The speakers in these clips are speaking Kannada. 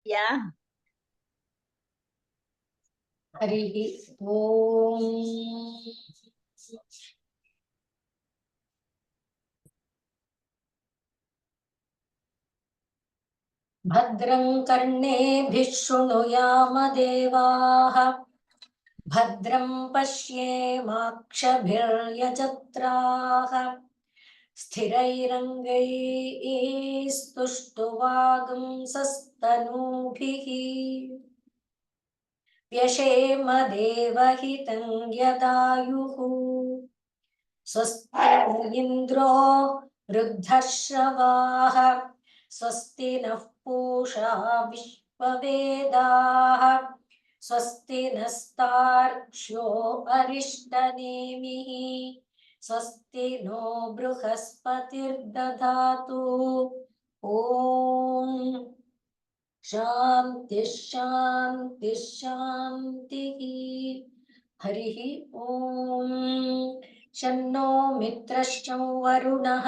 ಯಾ ಹರಿ ಓಂ. ಭದ್ರಂ ಕರ್ಣೇಭಿಃ ಶೃಣುಯಾಮ ದೇವಾಃ ಭದ್ರಂ ಪಶ್ಯೇಮಾಕ್ಷಭಿರ್ಯಜತ್ರಾಃ ಸ್ಥಿರೈರಂಗೈಸ್ತುಷ್ಟುವಾಗುಂಸಸ್ತನೂಭಿಃ ವ್ಯಶೇಮ ದೇವಹಿತಂ ಯದಾಯುಃ ಸ್ವಸ್ತಿ ಇಂದ್ರೋ ವೃದ್ಧಶ್ರವಾಃ ಸ್ವಸ್ತಿ ನಃ पूषा विश्ववेदाः स्वस्ति नस्तार्क्ष्यो अरिष्टनेमिः स्वस्ति नो बृहस्पतिर्दधातु ॐ शान्ति शान्ति शान्तिः हरिः ॐ शन्नो मित्रश्च वरुणः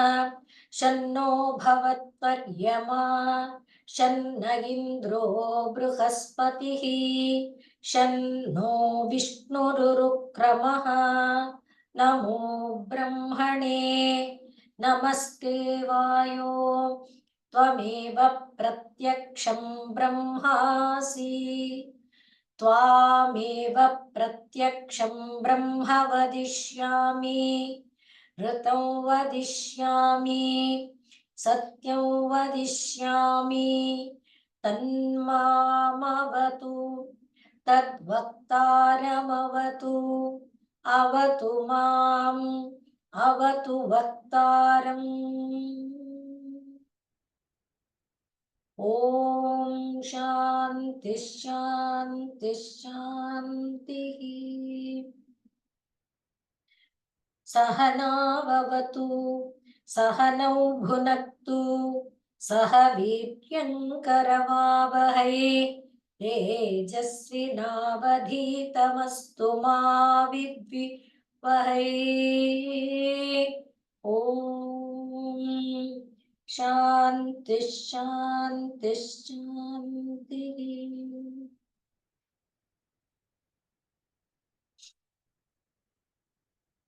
शन्नो भवत्वर्यमा शन्न इन्द्रो बृहस्पतिः शन्नो विष्णुरुक्रमः नमो ब्रह्मणे नमस्ते वायो त्वमेव प्रत्यक्षं ब्रह्मासि त्वामेव प्रत्यक्षं ब्रह्म वदिष्यामि ऋतं वदिष्यामि सत्यं वदिष्यामि तन्मामवतु तद्वक्तारमवतु अवतु माम् अवतु वक्तारम् ॐ शान्ति शान्ति शान्तिः सहनाववतु सहनौ भुनक्तु सह वीर्यङ्करवावहै तेजस्विनावधीतमस्तु मा विद्विषवहै ॐ शान्ति शान्ति शान्तिः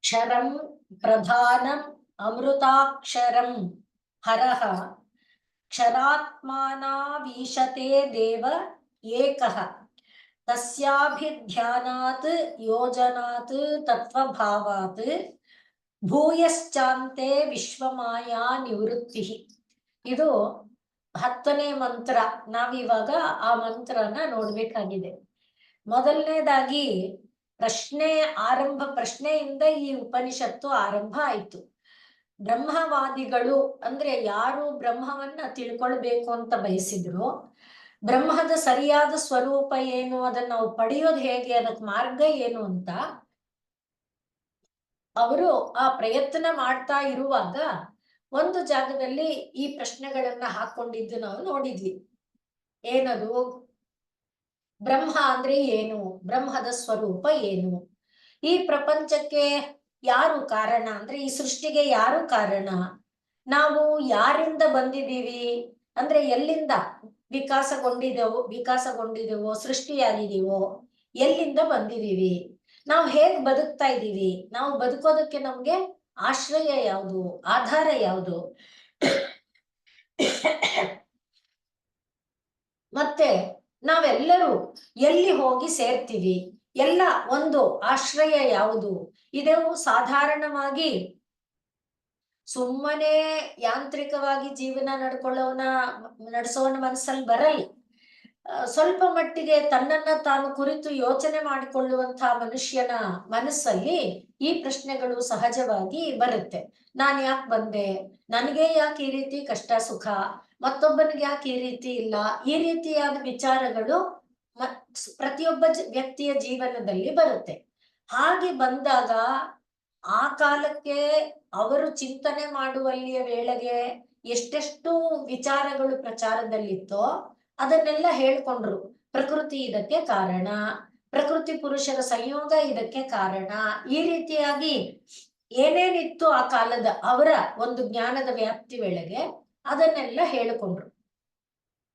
क्षरं प्रधानम् अमृताक्षरं हरः क्षरात्मानावीशते देव एकः तस्याभिध्यानात् योजनात् तत्वभावात् ಭೂಯಶ್ಚಾಂತೆ ವಿಶ್ವಮಾಯಾ ನಿವೃತ್ತಿ. ಇದು 10ನೇ ಮಂತ್ರ. ನಾವಿವಾಗ ಆ ಮಂತ್ರನ ನೋಡ್ಬೇಕಾಗಿದೆ. ಮೊದಲನೇದಾಗಿ ಪ್ರಶ್ನೆಯಿಂದ ಈ ಉಪನಿಷತ್ತು ಆರಂಭ ಆಯಿತು. ಬ್ರಹ್ಮವಾದಿಗಳು ಅಂದ್ರೆ ಯಾರು ಬ್ರಹ್ಮವನ್ನ ತಿಳ್ಕೊಳ್ಬೇಕು ಅಂತ ಬಯಸಿದ್ರು, ಬ್ರಹ್ಮದ ಸರಿಯಾದ ಸ್ವರೂಪ ಏನು, ಅದನ್ನ ನಾವು ಪಡೆಯೋದು ಹೇಗೆ, ಅದಕ್ಕೆ ಮಾರ್ಗ ಏನು ಅಂತ ಅವರು ಆ ಪ್ರಯತ್ನ ಮಾಡ್ತಾ ಇರುವಾಗ ಒಂದು ಜಾಗದಲ್ಲಿ ಈ ಪ್ರಶ್ನೆಗಳನ್ನ ಹಾಕೊಂಡಿದ್ದು ನಾವು ನೋಡಿದ್ವಿ. ಏನದು? ಬ್ರಹ್ಮ ಅಂದ್ರೆ ಏನು, ಬ್ರಹ್ಮದ ಸ್ವರೂಪ ಏನು, ಈ ಪ್ರಪಂಚಕ್ಕೆ ಯಾರು ಕಾರಣ ಅಂದ್ರೆ ಈ ಸೃಷ್ಟಿಗೆ ಯಾರು ಕಾರಣ, ನಾವು ಯಾರಿಂದ ಬಂದಿದ್ದೀವಿ ಅಂದ್ರೆ ಎಲ್ಲಿಂದ ವಿಕಾಸಗೊಂಡಿದೆವೋ ಸೃಷ್ಟಿಯಾಗಿದೀವೋ, ಎಲ್ಲಿಂದ ಬಂದಿದೀವಿ, ನಾವು ಹೇಗ್ ಬದುಕ್ತಾ ಇದ್ದೀವಿ, ನಾವು ಬದುಕೋದಕ್ಕೆ ನಮ್ಗೆ ಆಶ್ರಯ ಯಾವುದು, ಆಧಾರ ಯಾವುದು, ಮತ್ತೆ ನಾವೆಲ್ಲರೂ ಎಲ್ಲಿ ಹೋಗಿ ಸೇರ್ತೀವಿ, ಎಲ್ಲ ಒಂದು ಆಶ್ರಯ ಯಾವುದು. ಇದೆವು ಸಾಧಾರಣವಾಗಿ ಸುಮ್ಮನೆ ಯಾಂತ್ರಿಕವಾಗಿ ಜೀವನ ನಡೆಸೋನ ಮನಸ್ಸಲ್ಲಿ ಬರಲ್ಲ. ಸ್ವಲ್ಪ ಮಟ್ಟಿಗೆ ತನ್ನನ್ನ ತಾನು ಕುರಿತು ಯೋಚನೆ ಮಾಡಿಕೊಳ್ಳುವಂತಹ ಮನುಷ್ಯನ ಮನಸ್ಸಲ್ಲಿ ಈ ಪ್ರಶ್ನೆಗಳು ಸಹಜವಾಗಿ ಬರುತ್ತೆ. ನಾನ್ ಯಾಕೆ ಬಂದೆ, ನನಗೆ ಯಾಕೆ ಈ ರೀತಿ ಕಷ್ಟ ಸುಖ, ಮತ್ತೊಬ್ಬನಿಗೆ ಯಾಕೆ ಈ ರೀತಿ ಇಲ್ಲ, ಈ ರೀತಿಯಾದ ವಿಚಾರಗಳು ಪ್ರತಿಯೊಬ್ಬ ವ್ಯಕ್ತಿಯ ಜೀವನದಲ್ಲಿ ಬರುತ್ತೆ. ಹಾಗೆ ಬಂದಾಗ ಆ ಕಾಲಕ್ಕೆ ಅವರು ಚಿಂತನೆ ಮಾಡುವಲ್ಲಿಯ ವೇಳೆಗೆ ಎಷ್ಟೆಷ್ಟು ವಿಚಾರಗಳು ಪ್ರಚಾರದಲ್ಲಿತ್ತೋ ಅದನ್ನೆಲ್ಲ ಹೇಳ್ಕೊಂಡ್ರು. ಪ್ರಕೃತಿ ಇದಕ್ಕೆ ಕಾರಣ, ಪ್ರಕೃತಿ ಪುರುಷರ ಸಂಯೋಗ ಇದಕ್ಕೆ ಕಾರಣ, ಈ ರೀತಿಯಾಗಿ ಏನೇನಿತ್ತು ಆ ಕಾಲದ ಅವರ ಒಂದು ಜ್ಞಾನದ ವ್ಯಾಪ್ತಿ ವೇಳೆಗೆ ಅದನ್ನೆಲ್ಲ ಹೇಳಿಕೊಂಡ್ರು.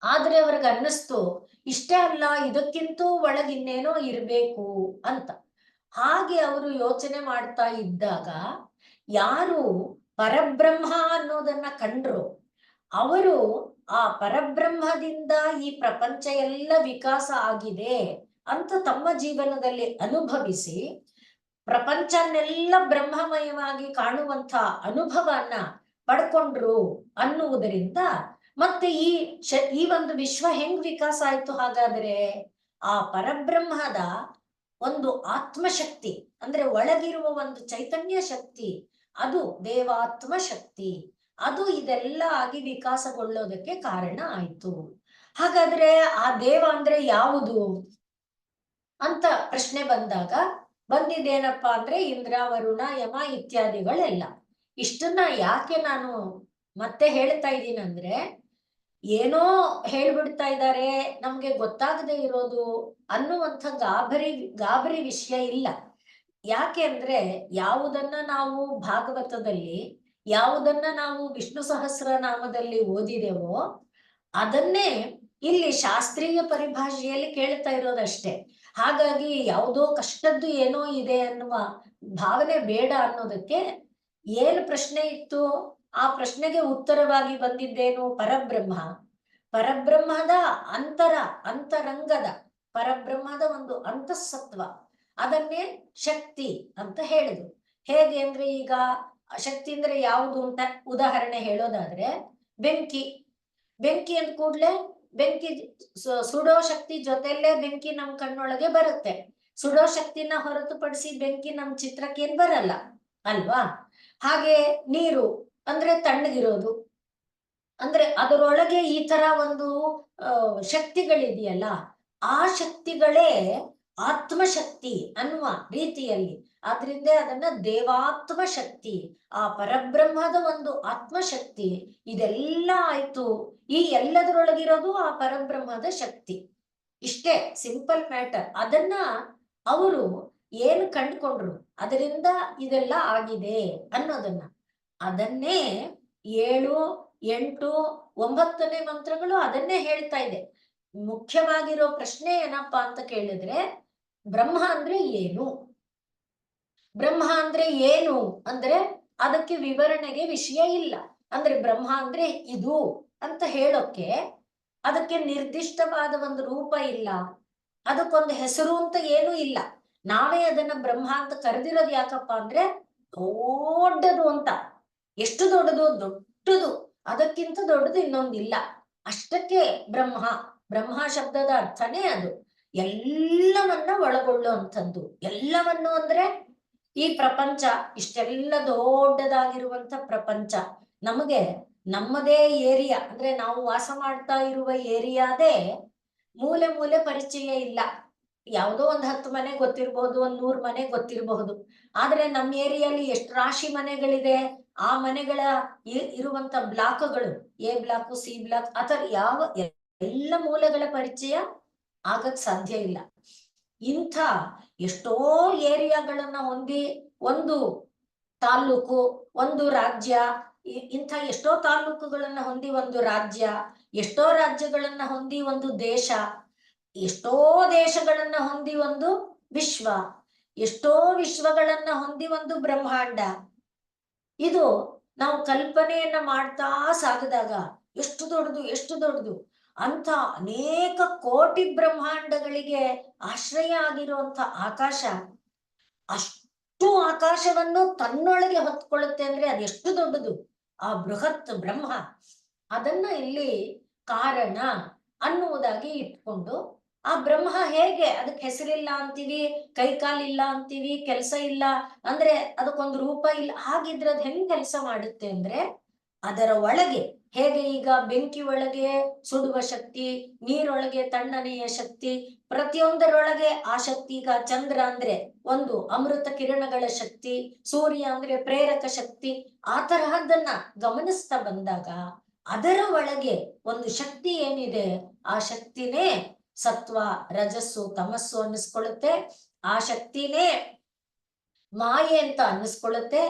ಆದ್ರೆ ಅವ್ರಿಗೆ ಅನ್ನಿಸ್ತು ಇಷ್ಟೇ ಅಲ್ಲ, ಇದಕ್ಕಿಂತೂ ಒಳಗಿನ್ನೇನೋ ಇರ್ಬೇಕು ಅಂತ. ಹಾಗೆ ಅವರು ಯೋಚನೆ ಮಾಡ್ತಾ ಇದ್ದಾಗ ಯಾರು ಪರಬ್ರಹ್ಮ ಅನ್ನೋದನ್ನ ಕಂಡ್ರು, ಅವರು ಆ ಪರಬ್ರಹ್ಮದಿಂದ ಈ ಪ್ರಪಂಚ ಎಲ್ಲ ವಿಕಾಸ ಆಗಿದೆ ಅಂತ ತಮ್ಮ ಜೀವನದಲ್ಲಿ ಅನುಭವಿಸಿ ಪ್ರಪಂಚನೆಲ್ಲ ಬ್ರಹ್ಮಮಯವಾಗಿ ಕಾಣುವಂತ ಅನುಭವನ ಪಡ್ಕೊಂಡ್ರು ಅನ್ನುವುದರಿಂದ ಮತ್ತೆ ಈ ಒಂದು ವಿಶ್ವ ಹೆಂಗ್ ವಿಕಾಸ ಆಯ್ತು ಹಾಗಾದ್ರೆ, ಆ ಪರಬ್ರಹ್ಮದ ಒಂದು ಆತ್ಮಶಕ್ತಿ ಅಂದ್ರೆ ಒಳಗಿರುವ ಒಂದು ಚೈತನ್ಯ ಶಕ್ತಿ, ಅದು ದೇವಾತ್ಮ ಶಕ್ತಿ, ಅದು ಇದೆಲ್ಲ ಆಗಿ ವಿಕಾಸಗೊಳ್ಳೋದಕ್ಕೆ ಕಾರಣ ಆಯ್ತು. ಹಾಗಾದ್ರೆ ಆ ದೇವ ಅಂದ್ರೆ ಯಾವುದು ಅಂತ ಪ್ರಶ್ನೆ ಬಂದಾಗ ಬಂದಿದ್ದೇನಪ್ಪಾ ಅಂದ್ರೆ ಇಂದ್ರ, ವರುಣ, ಯಮ ಇತ್ಯಾದಿಗಳೆಲ್ಲ. ಇಷ್ಟನ್ನ ಯಾಕೆ ನಾನು ಮತ್ತೆ ಹೇಳ್ತಾ ಇದ್ದೀನಂದ್ರೆ, ಏನೋ ಹೇಳ್ಬಿಡ್ತಾ ಇದ್ದಾರೆ ನಮ್ಗೆ ಗೊತ್ತಾಗದೆ ಇರೋದು ಅನ್ನುವಂಥ ಗಾಬರಿ ವಿಷಯ ಇಲ್ಲ. ಯಾಕೆ ಅಂದ್ರೆ ಯಾವುದನ್ನ ನಾವು ಭಾಗವತದಲ್ಲಿ, ಯಾವುದನ್ನ ನಾವು ವಿಷ್ಣು ಸಹಸ್ರನಾಮದಲ್ಲಿ ಓದಿದೆವೋ ಅದನ್ನೇ ಇಲ್ಲಿ ಶಾಸ್ತ್ರೀಯ ಪರಿಭಾಷೆಯಲ್ಲಿ ಕೇಳ್ತಾ ಇರೋದಷ್ಟೇ. ಹಾಗಾಗಿ ಯಾವುದೋ ಕಷ್ಟದ್ದು ಏನೋ ಇದೆ ಅನ್ನುವ ಭಾವನೆ ಬೇಡ ಅನ್ನೋದಕ್ಕೆ ಏನು ಪ್ರಶ್ನೆ ಇತ್ತು ಆ ಪ್ರಶ್ನೆಗೆ ಉತ್ತರವಾಗಿ ಬಂದಿದ್ದೇನು, ಪರಬ್ರಹ್ಮ. ಪರಬ್ರಹ್ಮದ ಅಂತರಂಗದ ಪರಬ್ರಹ್ಮದ ಒಂದು ಅಂತಃಸತ್ವ, ಅದನ್ನೇ ಶಕ್ತಿ ಅಂತ ಹೇಳಿದ್ರು. ಹೇಗೆ ಅಂದ್ರೆ ಈಗ ಶಕ್ತಿ ಅಂದ್ರೆ ಯಾವುದು ಅಂತ ಉದಾಹರಣೆ ಹೇಳೋದಾದ್ರೆ, ಬೆಂಕಿ ಅಂದ ಕೂಡ್ಲೆ ಬೆಂಕಿ ಸುಡೋ ಶಕ್ತಿ ಜೊತೆಯಲ್ಲೇ ಬೆಂಕಿ ನಮ್ ಕಣ್ಣೊಳಗೆ ಬರುತ್ತೆ. ಸುಡೋ ಶಕ್ತಿನ ಹೊರತುಪಡಿಸಿ ಬೆಂಕಿ ನಮ್ ಚಿತ್ರಕ್ಕೇನ್ ಬರಲ್ಲ ಅಲ್ವಾ. ಹಾಗೆ ನೀರು ಅಂದ್ರೆ ತಣ್ಣಗಿರೋದು, ಅಂದ್ರೆ ಅದರೊಳಗೆ ಈ ತರ ಒಂದು ಶಕ್ತಿಗಳಿದೆಯಲ್ಲ, ಆ ಶಕ್ತಿಗಳೇ ಆತ್ಮಶಕ್ತಿ ಅನ್ನುವ ರೀತಿಯಲ್ಲಿ, ಆದ್ರಿಂದ ಅದನ್ನ ದೇವಾತ್ಮ ಶಕ್ತಿ, ಆ ಪರಬ್ರಹ್ಮದ ಒಂದು ಆತ್ಮಶಕ್ತಿ. ಇದೆಲ್ಲ ಆಯ್ತು, ಈ ಎಲ್ಲದರೊಳಗಿರೋದು ಆ ಪರಬ್ರಹ್ಮದ ಶಕ್ತಿ. ಇಷ್ಟೇ ಸಿಂಪಲ್ ಮ್ಯಾಟರ್. ಅದನ್ನ ಅವರು ಏನು ಕಂಡುಕೊಂಡ್ರು, ಅದರಿಂದ ಇದೆಲ್ಲ ಆಗಿದೆ ಅನ್ನೋದನ್ನ, ಅದನ್ನೇ 7, 8, 9ನೇ ಮಂತ್ರಗಳು ಅದನ್ನೇ ಹೇಳ್ತಾ ಇದೆ. ಮುಖ್ಯವಾಗಿರೋ ಪ್ರಶ್ನೆ ಏನಪ್ಪಾ ಅಂತ ಕೇಳಿದ್ರೆ, ಬ್ರಹ್ಮ ಅಂದ್ರೆ ಏನು? ಬ್ರಹ್ಮ ಅಂದ್ರೆ ಏನು ಅಂದ್ರೆ ಅದಕ್ಕೆ ವಿವರಣೆಗೆ ವಿಷಯ ಇಲ್ಲ. ಅಂದ್ರೆ ಬ್ರಹ್ಮ ಅಂದ್ರೆ ಇದು ಅಂತ ಹೇಳೋಕೆ ಅದಕ್ಕೆ ನಿರ್ದಿಷ್ಟವಾದ ಒಂದು ರೂಪ ಇಲ್ಲ, ಅದಕ್ಕೊಂದು ಹೆಸರು ಅಂತ ಏನೂ ಇಲ್ಲ. ನಾವೇ ಅದನ್ನ ಬ್ರಹ್ಮ ಅಂತ ಕರೆದಿರೋದು ಯಾಕಪ್ಪ ಅಂದ್ರೆ ದೊಡ್ಡದು ಅಂತ. ಎಷ್ಟು ದೊಡ್ಡದು? ದೊಡ್ಡದು, ಅದಕ್ಕಿಂತ ದೊಡ್ಡದು ಇನ್ನೊಂದಿಲ್ಲ. ಅಷ್ಟಕ್ಕೆ ಬ್ರಹ್ಮ ಶಬ್ದದ ಅರ್ಥನೇ ಅದು, ಎಲ್ಲವನ್ನ ಒಳಗೊಳ್ಳುವಂಥದ್ದು. ಎಲ್ಲವನ್ನು ಅಂದ್ರೆ ಈ ಪ್ರಪಂಚ, ಇಷ್ಟೆಲ್ಲ ದೊಡ್ಡದಾಗಿರುವಂತ ಪ್ರಪಂಚ, ನಮಗೆ ನಮ್ಮದೇ ಏರಿಯಾ ಅಂದ್ರೆ ನಾವು ವಾಸ ಮಾಡ್ತಾ ಇರುವ ಏರಿಯಾದೇ ಮೂಲೆ ಮೂಲೆ ಪರಿಚಯ ಇಲ್ಲ. ಯಾವುದೋ ಒಂದು 10 ಮನೆ ಗೊತ್ತಿರಬಹುದು, ಒಂದು 100 ಮನೆ ಗೊತ್ತಿರಬಹುದು. ಆದ್ರೆ ನಮ್ಮ ಏರಿಯಲ್ಲಿ ಎಷ್ಟು ರಾಶಿ ಮನೆಗಳಿದೆ, ಆ ಮನೆಗಳ ಇರುವಂತ ಬ್ಲಾಕ್ಗಳು, ಎ ಬ್ಲಾಕ್, ಸಿ ಬ್ಲಾಕ್, ಆತರ ಯಾವ ಎಲ್ಲ ಮೂಲೆಗಳ ಪರಿಚಯ ಆಗಕ್ ಸಾಧ್ಯ ಇಲ್ಲ. ಇಂಥ ಎಷ್ಟೋ ಏರಿಯಾಗಳನ್ನ ಹೊಂದಿ ಒಂದು ತಾಲೂಕು, ಒಂದು ರಾಜ್ಯ, ಇಂಥ ಎಷ್ಟೋ ತಾಲೂಕುಗಳನ್ನ ಹೊಂದಿ ಒಂದು ರಾಜ್ಯ, ಎಷ್ಟೋ ರಾಜ್ಯಗಳನ್ನ ಹೊಂದಿ ಒಂದು ದೇಶ, ಎಷ್ಟೋ ದೇಶಗಳನ್ನ ಹೊಂದಿ ಒಂದು ವಿಶ್ವ, ಎಷ್ಟೋ ವಿಶ್ವಗಳನ್ನ ಹೊಂದಿ ಒಂದು ಬ್ರಹ್ಮಾಂಡ. ಇದು ನಾವು ಕಲ್ಪನೆಯನ್ನ ಮಾಡ್ತಾ ಸಾಗಿದಾಗ ಎಷ್ಟು ದೊಡ್ಡದು ಅಂತ ಅನೇಕ ಕೋಟಿ ಬ್ರಹ್ಮಾಂಡಗಳಿಗೆ ಆಶ್ರಯ ಆಗಿರುವಂತ ಆಕಾಶ, ಅಷ್ಟು ಆಕಾಶವನ್ನು ತನ್ನೊಳಗೆ ಹೊತ್ಕೊಳ್ಳುತ್ತೆ ಅಂದ್ರೆ ಅದೆಷ್ಟು ದೊಡ್ಡದು ಆ ಬೃಹತ್ ಬ್ರಹ್ಮ. ಅದನ್ನ ಇಲ್ಲಿ ಕಾರಣ ಅನ್ನುವುದಾಗಿ ಇಟ್ಕೊಂಡು, ಆ ಬ್ರಹ್ಮ ಹೇಗೆ, ಅದಕ್ಕೆ ಹೆಸರಿಲ್ಲ ಅಂತೀವಿ, ಕೈಕಾಲಿಲ್ಲ ಅಂತೀವಿ, ಕೆಲಸ ಇಲ್ಲ ಅಂದ್ರೆ ಅದಕ್ಕೊಂದು ರೂಪ ಇಲ್ಲ, ಹಾಗಿದ್ರೆ ಅದ್ ಹೆಂಗ್ ಕೆಲಸ ಮಾಡುತ್ತೆ ಅಂದ್ರೆ ಅದರ ಒಳಗೆ ಹೇಗೆ ಈಗ ಬೆಂಕಿ ಒಳಗೆ ಸುಡುವ ಶಕ್ತಿ, ನೀರೊಳಗೆ ತಣ್ಣನೆಯ ಶಕ್ತಿ, ಪ್ರತಿಯೊಂದರೊಳಗೆ ಆ ಶಕ್ತಿ. ಈಗ ಚಂದ್ರ ಅಂದ್ರೆ ಒಂದು ಅಮೃತ ಕಿರಣಗಳ ಶಕ್ತಿ, ಸೂರ್ಯ ಅಂದ್ರೆ ಪ್ರೇರಕ ಶಕ್ತಿ, ಆ ತರಹದನ್ನ ಗಮನಿಸ್ತಾ ಬಂದಾಗ ಅದರ ಒಳಗೆ ಒಂದು ಶಕ್ತಿ ಏನಿದೆ, ಆ ಶಕ್ತಿನೇ ಸತ್ವ, ರಜಸ್ಸು, ತಮಸ್ಸು ಅನ್ನಿಸ್ಕೊಳ್ಳುತ್ತೆ. ಆ ಶಕ್ತಿನೇ ಮಾಯೆ ಅಂತ ಅನ್ನಿಸ್ಕೊಳ್ಳುತ್ತೆ,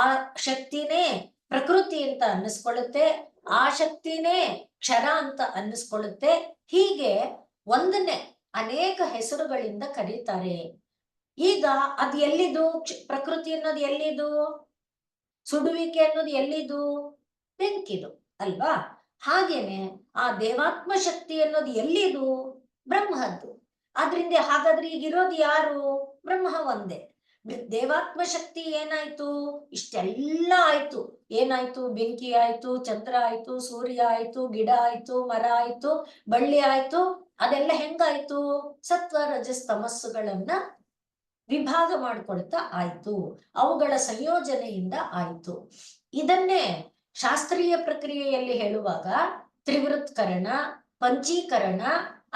ಆ ಶಕ್ತಿನೇ ಪ್ರಕೃತಿ ಅಂತ ಅನ್ನಿಸ್ಕೊಳ್ಳುತ್ತೆ, ಆ ಶಕ್ತಿನೇ ಕ್ಷರ ಅಂತ ಅನ್ನಿಸ್ಕೊಳ್ಳುತ್ತೆ. ಹೀಗೆ ಒಂದನ್ನೇ ಅನೇಕ ಹೆಸರುಗಳಿಂದ ಕರೀತಾರೆ. ಈಗ ಅದು ಎಲ್ಲಿದು? ಪ್ರಕೃತಿ ಅನ್ನೋದು ಎಲ್ಲಿದು? ಸುಡುವಿಕೆ ಅನ್ನೋದು ಎಲ್ಲಿದು? ಬೆಂಕಿದು ಅಲ್ವಾ? ಹಾಗೇನೆ ಆ ದೇವಾತ್ಮ ಶಕ್ತಿ ಅನ್ನೋದು ಎಲ್ಲಿದು? ಬ್ರಹ್ಮದ್ದು. ಆದ್ರಿಂದ ಹಾಗಾದ್ರೆ ಈಗಿರೋದು ಯಾರು? ಬ್ರಹ್ಮ ಒಂದೇ. ದೇವಾತ್ಮ ಶಕ್ತಿ ಏನಾಯ್ತು? ಇಷ್ಟೆಲ್ಲ ಆಯ್ತು. ಏನಾಯ್ತು? ಬೆಂಕಿ ಆಯ್ತು, ಚಂದ್ರ ಆಯ್ತು, ಸೂರ್ಯ ಆಯ್ತು, ಗಿಡ ಆಯ್ತು, ಮರ ಆಯ್ತು, ಬಳ್ಳಿ ಆಯ್ತು. ಅದೆಲ್ಲ ಹೆಂಗಾಯ್ತು? ಸತ್ವ ರಜಸ್ ತಮಸ್ಸುಗಳನ್ನ ವಿಭಾಗ ಮಾಡ್ಕೊಳ್ತಾ ಆಯ್ತು. ಅವುಗಳ ಸಂಯೋಜನೆಯಿಂದ ಆಯ್ತು. ಇದನ್ನೇ ಶಾಸ್ತ್ರೀಯ ಪ್ರಕ್ರಿಯೆಯಲ್ಲಿ ಹೇಳುವಾಗ ತ್ರಿವೃತ್ಕರಣ, ಪಂಚೀಕರಣ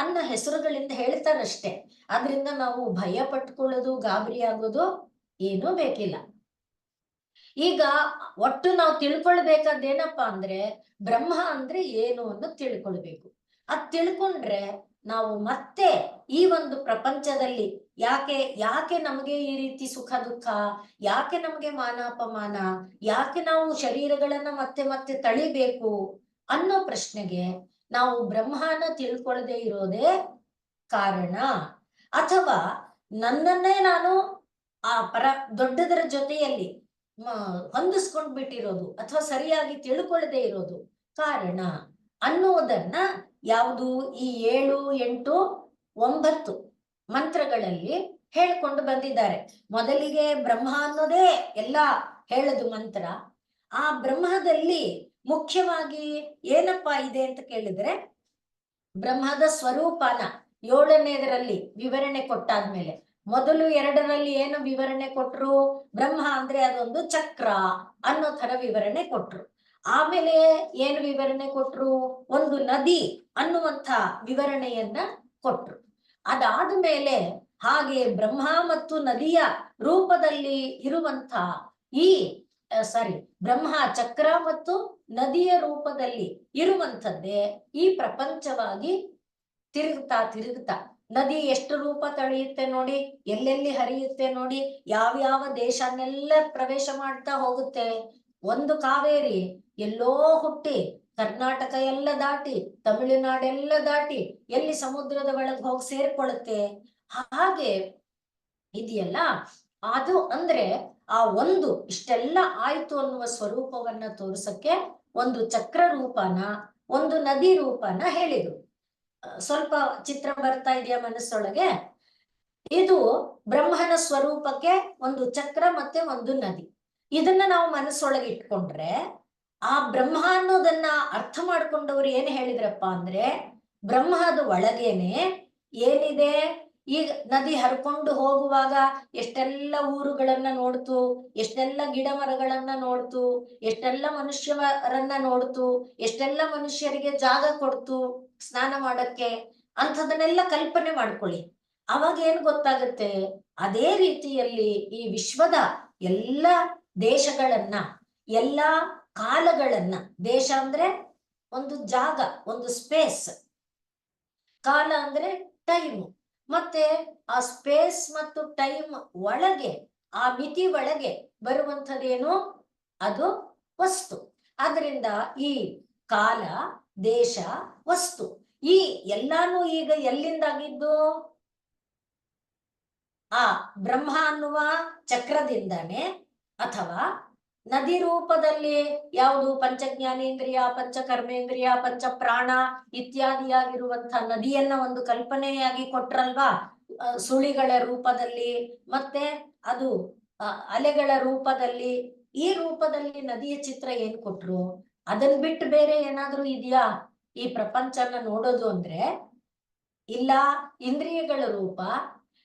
ಅನ್ನೋ ಹೆಸರುಗಳಿಂದ ಹೇಳ್ತಾರಷ್ಟೇ. ಆದ್ರಿಂದ ನಾವು ಭಯ ಪಟ್ಕೊಳ್ಳೋದು, ಗಾಬರಿ ಆಗೋದು ಏನೂ ಬೇಕಿಲ್ಲ. ಈಗ ಒಟ್ಟು ನಾವು ತಿಳ್ಕೊಳ್ಬೇಕಾದ್ದೇನಪ್ಪಾ ಅಂದ್ರೆ ಬ್ರಹ್ಮ ಅಂದ್ರೆ ಏನು ಅನ್ನೋದು ತಿಳ್ಕೊಳ್ಬೇಕು. ಅದ್ ತಿಳ್ಕೊಂಡ್ರೆ ನಾವು ಮತ್ತೆ ಈ ಒಂದು ಪ್ರಪಂಚದಲ್ಲಿ ಯಾಕೆ ನಮಗೆ ಈ ರೀತಿ ಸುಖ ದುಃಖ, ಯಾಕೆ ನಮಗೆ ಮಾನ ಅಪಮಾನ, ಯಾಕೆ ನಾವು ಶರೀರಗಳನ್ನ ಮತ್ತೆ ಮತ್ತೆ ತಳಿಬೇಕು ಅನ್ನೋ ಪ್ರಶ್ನೆಗೆ ನಾವು ಬ್ರಹ್ಮನ ತಿಳ್ಕೊಳ್ಳದೆ ಇರೋದೇ ಕಾರಣ. ಅಥವಾ ನನ್ನನ್ನೇ ನಾನು ಆ ದೊಡ್ಡದರ ಜೊತೆಯಲ್ಲಿ ಹೊಂದಿಸ್ಕೊಂಡ್ ಬಿಟ್ಟಿರೋದು ಅಥವಾ ಸರಿಯಾಗಿ ತಿಳ್ಕೊಳ್ಳದೆ ಇರೋದು ಕಾರಣ ಅನ್ನುವುದನ್ನ ಯಾವುದು ಈ 7, 8, 9 ಮಂತ್ರಗಳಲ್ಲಿ ಹೇಳ್ಕೊಂಡು ಬಂದಿದ್ದಾರೆ. ಮೊದಲಿಗೆ ಬ್ರಹ್ಮ ಅನ್ನೋದೇ ಎಲ್ಲ ಹೇಳದು ಮಂತ್ರ. ಆ ಬ್ರಹ್ಮದಲ್ಲಿ ಮುಖ್ಯವಾಗಿ ಏನಪ್ಪಾ ಇದೆ ಅಂತ ಕೇಳಿದ್ರೆ ಬ್ರಹ್ಮದ ಸ್ವರೂಪನ 7ನೇದರಲ್ಲಿ ವಿವರಣೆ ಕೊಟ್ಟಾದ್ಮೇಲೆ ಮೊದಲು 2ರಲ್ಲಿ ಏನು ವಿವರಣೆ ಕೊಟ್ರು? ಬ್ರಹ್ಮ ಅಂದ್ರೆ ಅದೊಂದು ಚಕ್ರ ಅನ್ನೋ ತರ ವಿವರಣೆ ಕೊಟ್ರು. ಆಮೇಲೆ ಏನು ವಿವರಣೆ ಕೊಟ್ರು? ಒಂದು ನದಿ ಅನ್ನುವಂಥ ವಿವರಣೆಯನ್ನ ಕೊಟ್ರು. ಅದಾದ ಮೇಲೆ ಹಾಗೆ ಬ್ರಹ್ಮ ಮತ್ತು ನದಿಯ ರೂಪದಲ್ಲಿ ಇರುವಂಥ ಬ್ರಹ್ಮ ಚಕ್ರ ಮತ್ತು ನದಿಯ ರೂಪದಲ್ಲಿ ಇರುವಂಥದ್ದೇ ಈ ಪ್ರಪಂಚವಾಗಿ ತಿರುಗುತ್ತಾ ನದಿ ಎಷ್ಟು ರೂಪ ತಳೆಯುತ್ತೆ ನೋಡಿ, ಎಲ್ಲೆಲ್ಲಿ ಹರಿಯುತ್ತೆ ನೋಡಿ, ಯಾವ್ಯಾವ ದೇಶನೆಲ್ಲ ಪ್ರವೇಶ ಮಾಡ್ತಾ ಹೋಗುತ್ತೆ. ಒಂದು ಕಾವೇರಿ ಎಲ್ಲೋ ಹುಟ್ಟಿ ಕರ್ನಾಟಕ ಎಲ್ಲ ದಾಟಿ, ತಮಿಳುನಾಡೆಲ್ಲ ದಾಟಿ ಎಲ್ಲಿ ಸಮುದ್ರದ ಒಳಗೆ ಹೋಗಿ ಸೇರ್ಕೊಳ್ಳುತ್ತೆ. ಹಾಗೆ ಇದೆಯಲ್ಲ, ಅದು ಅಂದ್ರೆ ಆ ಒಂದು ಇಷ್ಟೆಲ್ಲ ಆಯ್ತು ಅನ್ನುವ ಸ್ವರೂಪವನ್ನ ತೋರಿಸಕ್ಕೆ ಒಂದು ಚಕ್ರ ರೂಪನ, ಒಂದು ನದಿ ರೂಪನ ಹೇಳಿದ್ರು. ಸ್ವಲ್ಪ ಚಿತ್ರ ಬರ್ತಾ ಇದೆಯಾ ಮನಸ್ಸೊಳಗೆ? ಇದು ಬ್ರಹ್ಮನ ಸ್ವರೂಪಕ್ಕೆ ಒಂದು ಚಕ್ರ ಮತ್ತೆ ಒಂದು ನದಿ. ಇದನ್ನ ನಾವು ಮನಸ್ಸೊಳಗೆ ಇಟ್ಕೊಂಡ್ರೆ ಆ ಬ್ರಹ್ಮ ಅನ್ನೋದನ್ನ ಅರ್ಥ ಮಾಡ್ಕೊಂಡವ್ರು ಏನ್ ಹೇಳಿದ್ರಪ್ಪ ಅಂದ್ರೆ ಬ್ರಹ್ಮದ ಒಳಗೇನೆ ಏನಿದೆ? ಈಗ ನದಿ ಹರ್ಕೊಂಡು ಹೋಗುವಾಗ ಎಷ್ಟೆಲ್ಲ ಊರುಗಳನ್ನ ನೋಡ್ತು, ಎಷ್ಟೆಲ್ಲ ಗಿಡ ಮರಗಳನ್ನ ನೋಡ್ತು, ಎಷ್ಟೆಲ್ಲ ಮನುಷ್ಯರನ್ನ ನೋಡ್ತು, ಎಷ್ಟೆಲ್ಲ ಮನುಷ್ಯರಿಗೆ ಜಾಗ ಕೊಡ್ತು ಸ್ನಾನ ಮಾಡಕ್ಕೆ. ಅಂಥದನ್ನೆಲ್ಲ ಕಲ್ಪನೆ ಮಾಡ್ಕೊಳ್ಳಿ. ಅವಾಗ ಏನ್ ಗೊತ್ತಾಗುತ್ತೆ? ಅದೇ ರೀತಿಯಲ್ಲಿ ಈ ವಿಶ್ವದ ಎಲ್ಲ ದೇಶಗಳನ್ನ, ಎಲ್ಲ ಕಾಲಗಳನ್ನ, ದೇಶ ಅಂದ್ರೆ ಒಂದು ಜಾಗ, ಒಂದು ಸ್ಪೇಸ್, ಕಾಲ ಅಂದ್ರೆ ಟೈಮ್, ಮತ್ತೆ ಆ ಸ್ಪೇಸ್ ಮತ್ತು ಟೈಮ್ ಒಳಗೆ, ಆ ಮಿತಿ ಒಳಗೆ ಬರುವಂಥದ್ದೇನು? ಅದು ವಸ್ತು. ಆದ್ರಿಂದ ಈ ಕಾಲ, ದೇಶ, ವಸ್ತು ಈ ಎಲ್ಲಾನು ಈಗ ಎಲ್ಲಿಂದಾಗಿದ್ದು? ಆ ಬ್ರಹ್ಮ ಅನ್ನುವ ಚಕ್ರದಿಂದಾನೆ, ಅಥವಾ ನದಿ ರೂಪದಲ್ಲಿ ಯಾವುದು? ಪಂಚಜ್ಞಾನೇಂದ್ರಿಯ, ಪಂಚಕರ್ಮೇಂದ್ರಿಯ, ಪಂಚ ಪ್ರಾಣ ಇತ್ಯಾದಿಯಾಗಿರುವಂತ ನದಿಯನ್ನ ಒಂದು ಕಲ್ಪನೆಯಾಗಿ ಕೊಟ್ರಲ್ವಾ ಸುಳಿಗಳ ರೂಪದಲ್ಲಿ, ಮತ್ತೆ ಅದು ಅಲೆಗಳ ರೂಪದಲ್ಲಿ. ಈ ರೂಪದಲ್ಲಿ ನದಿಯ ಚಿತ್ರ ಏನ್ ಕೊಟ್ರು? ಅದನ್ ಬಿಟ್ಟು ಬೇರೆ ಏನಾದ್ರೂ ಇದೆಯಾ ಈ ಪ್ರಪಂಚನ ನೋಡೋದು ಅಂದ್ರೆ? ಇಲ್ಲ. ಇಂದ್ರಿಯಗಳ ರೂಪ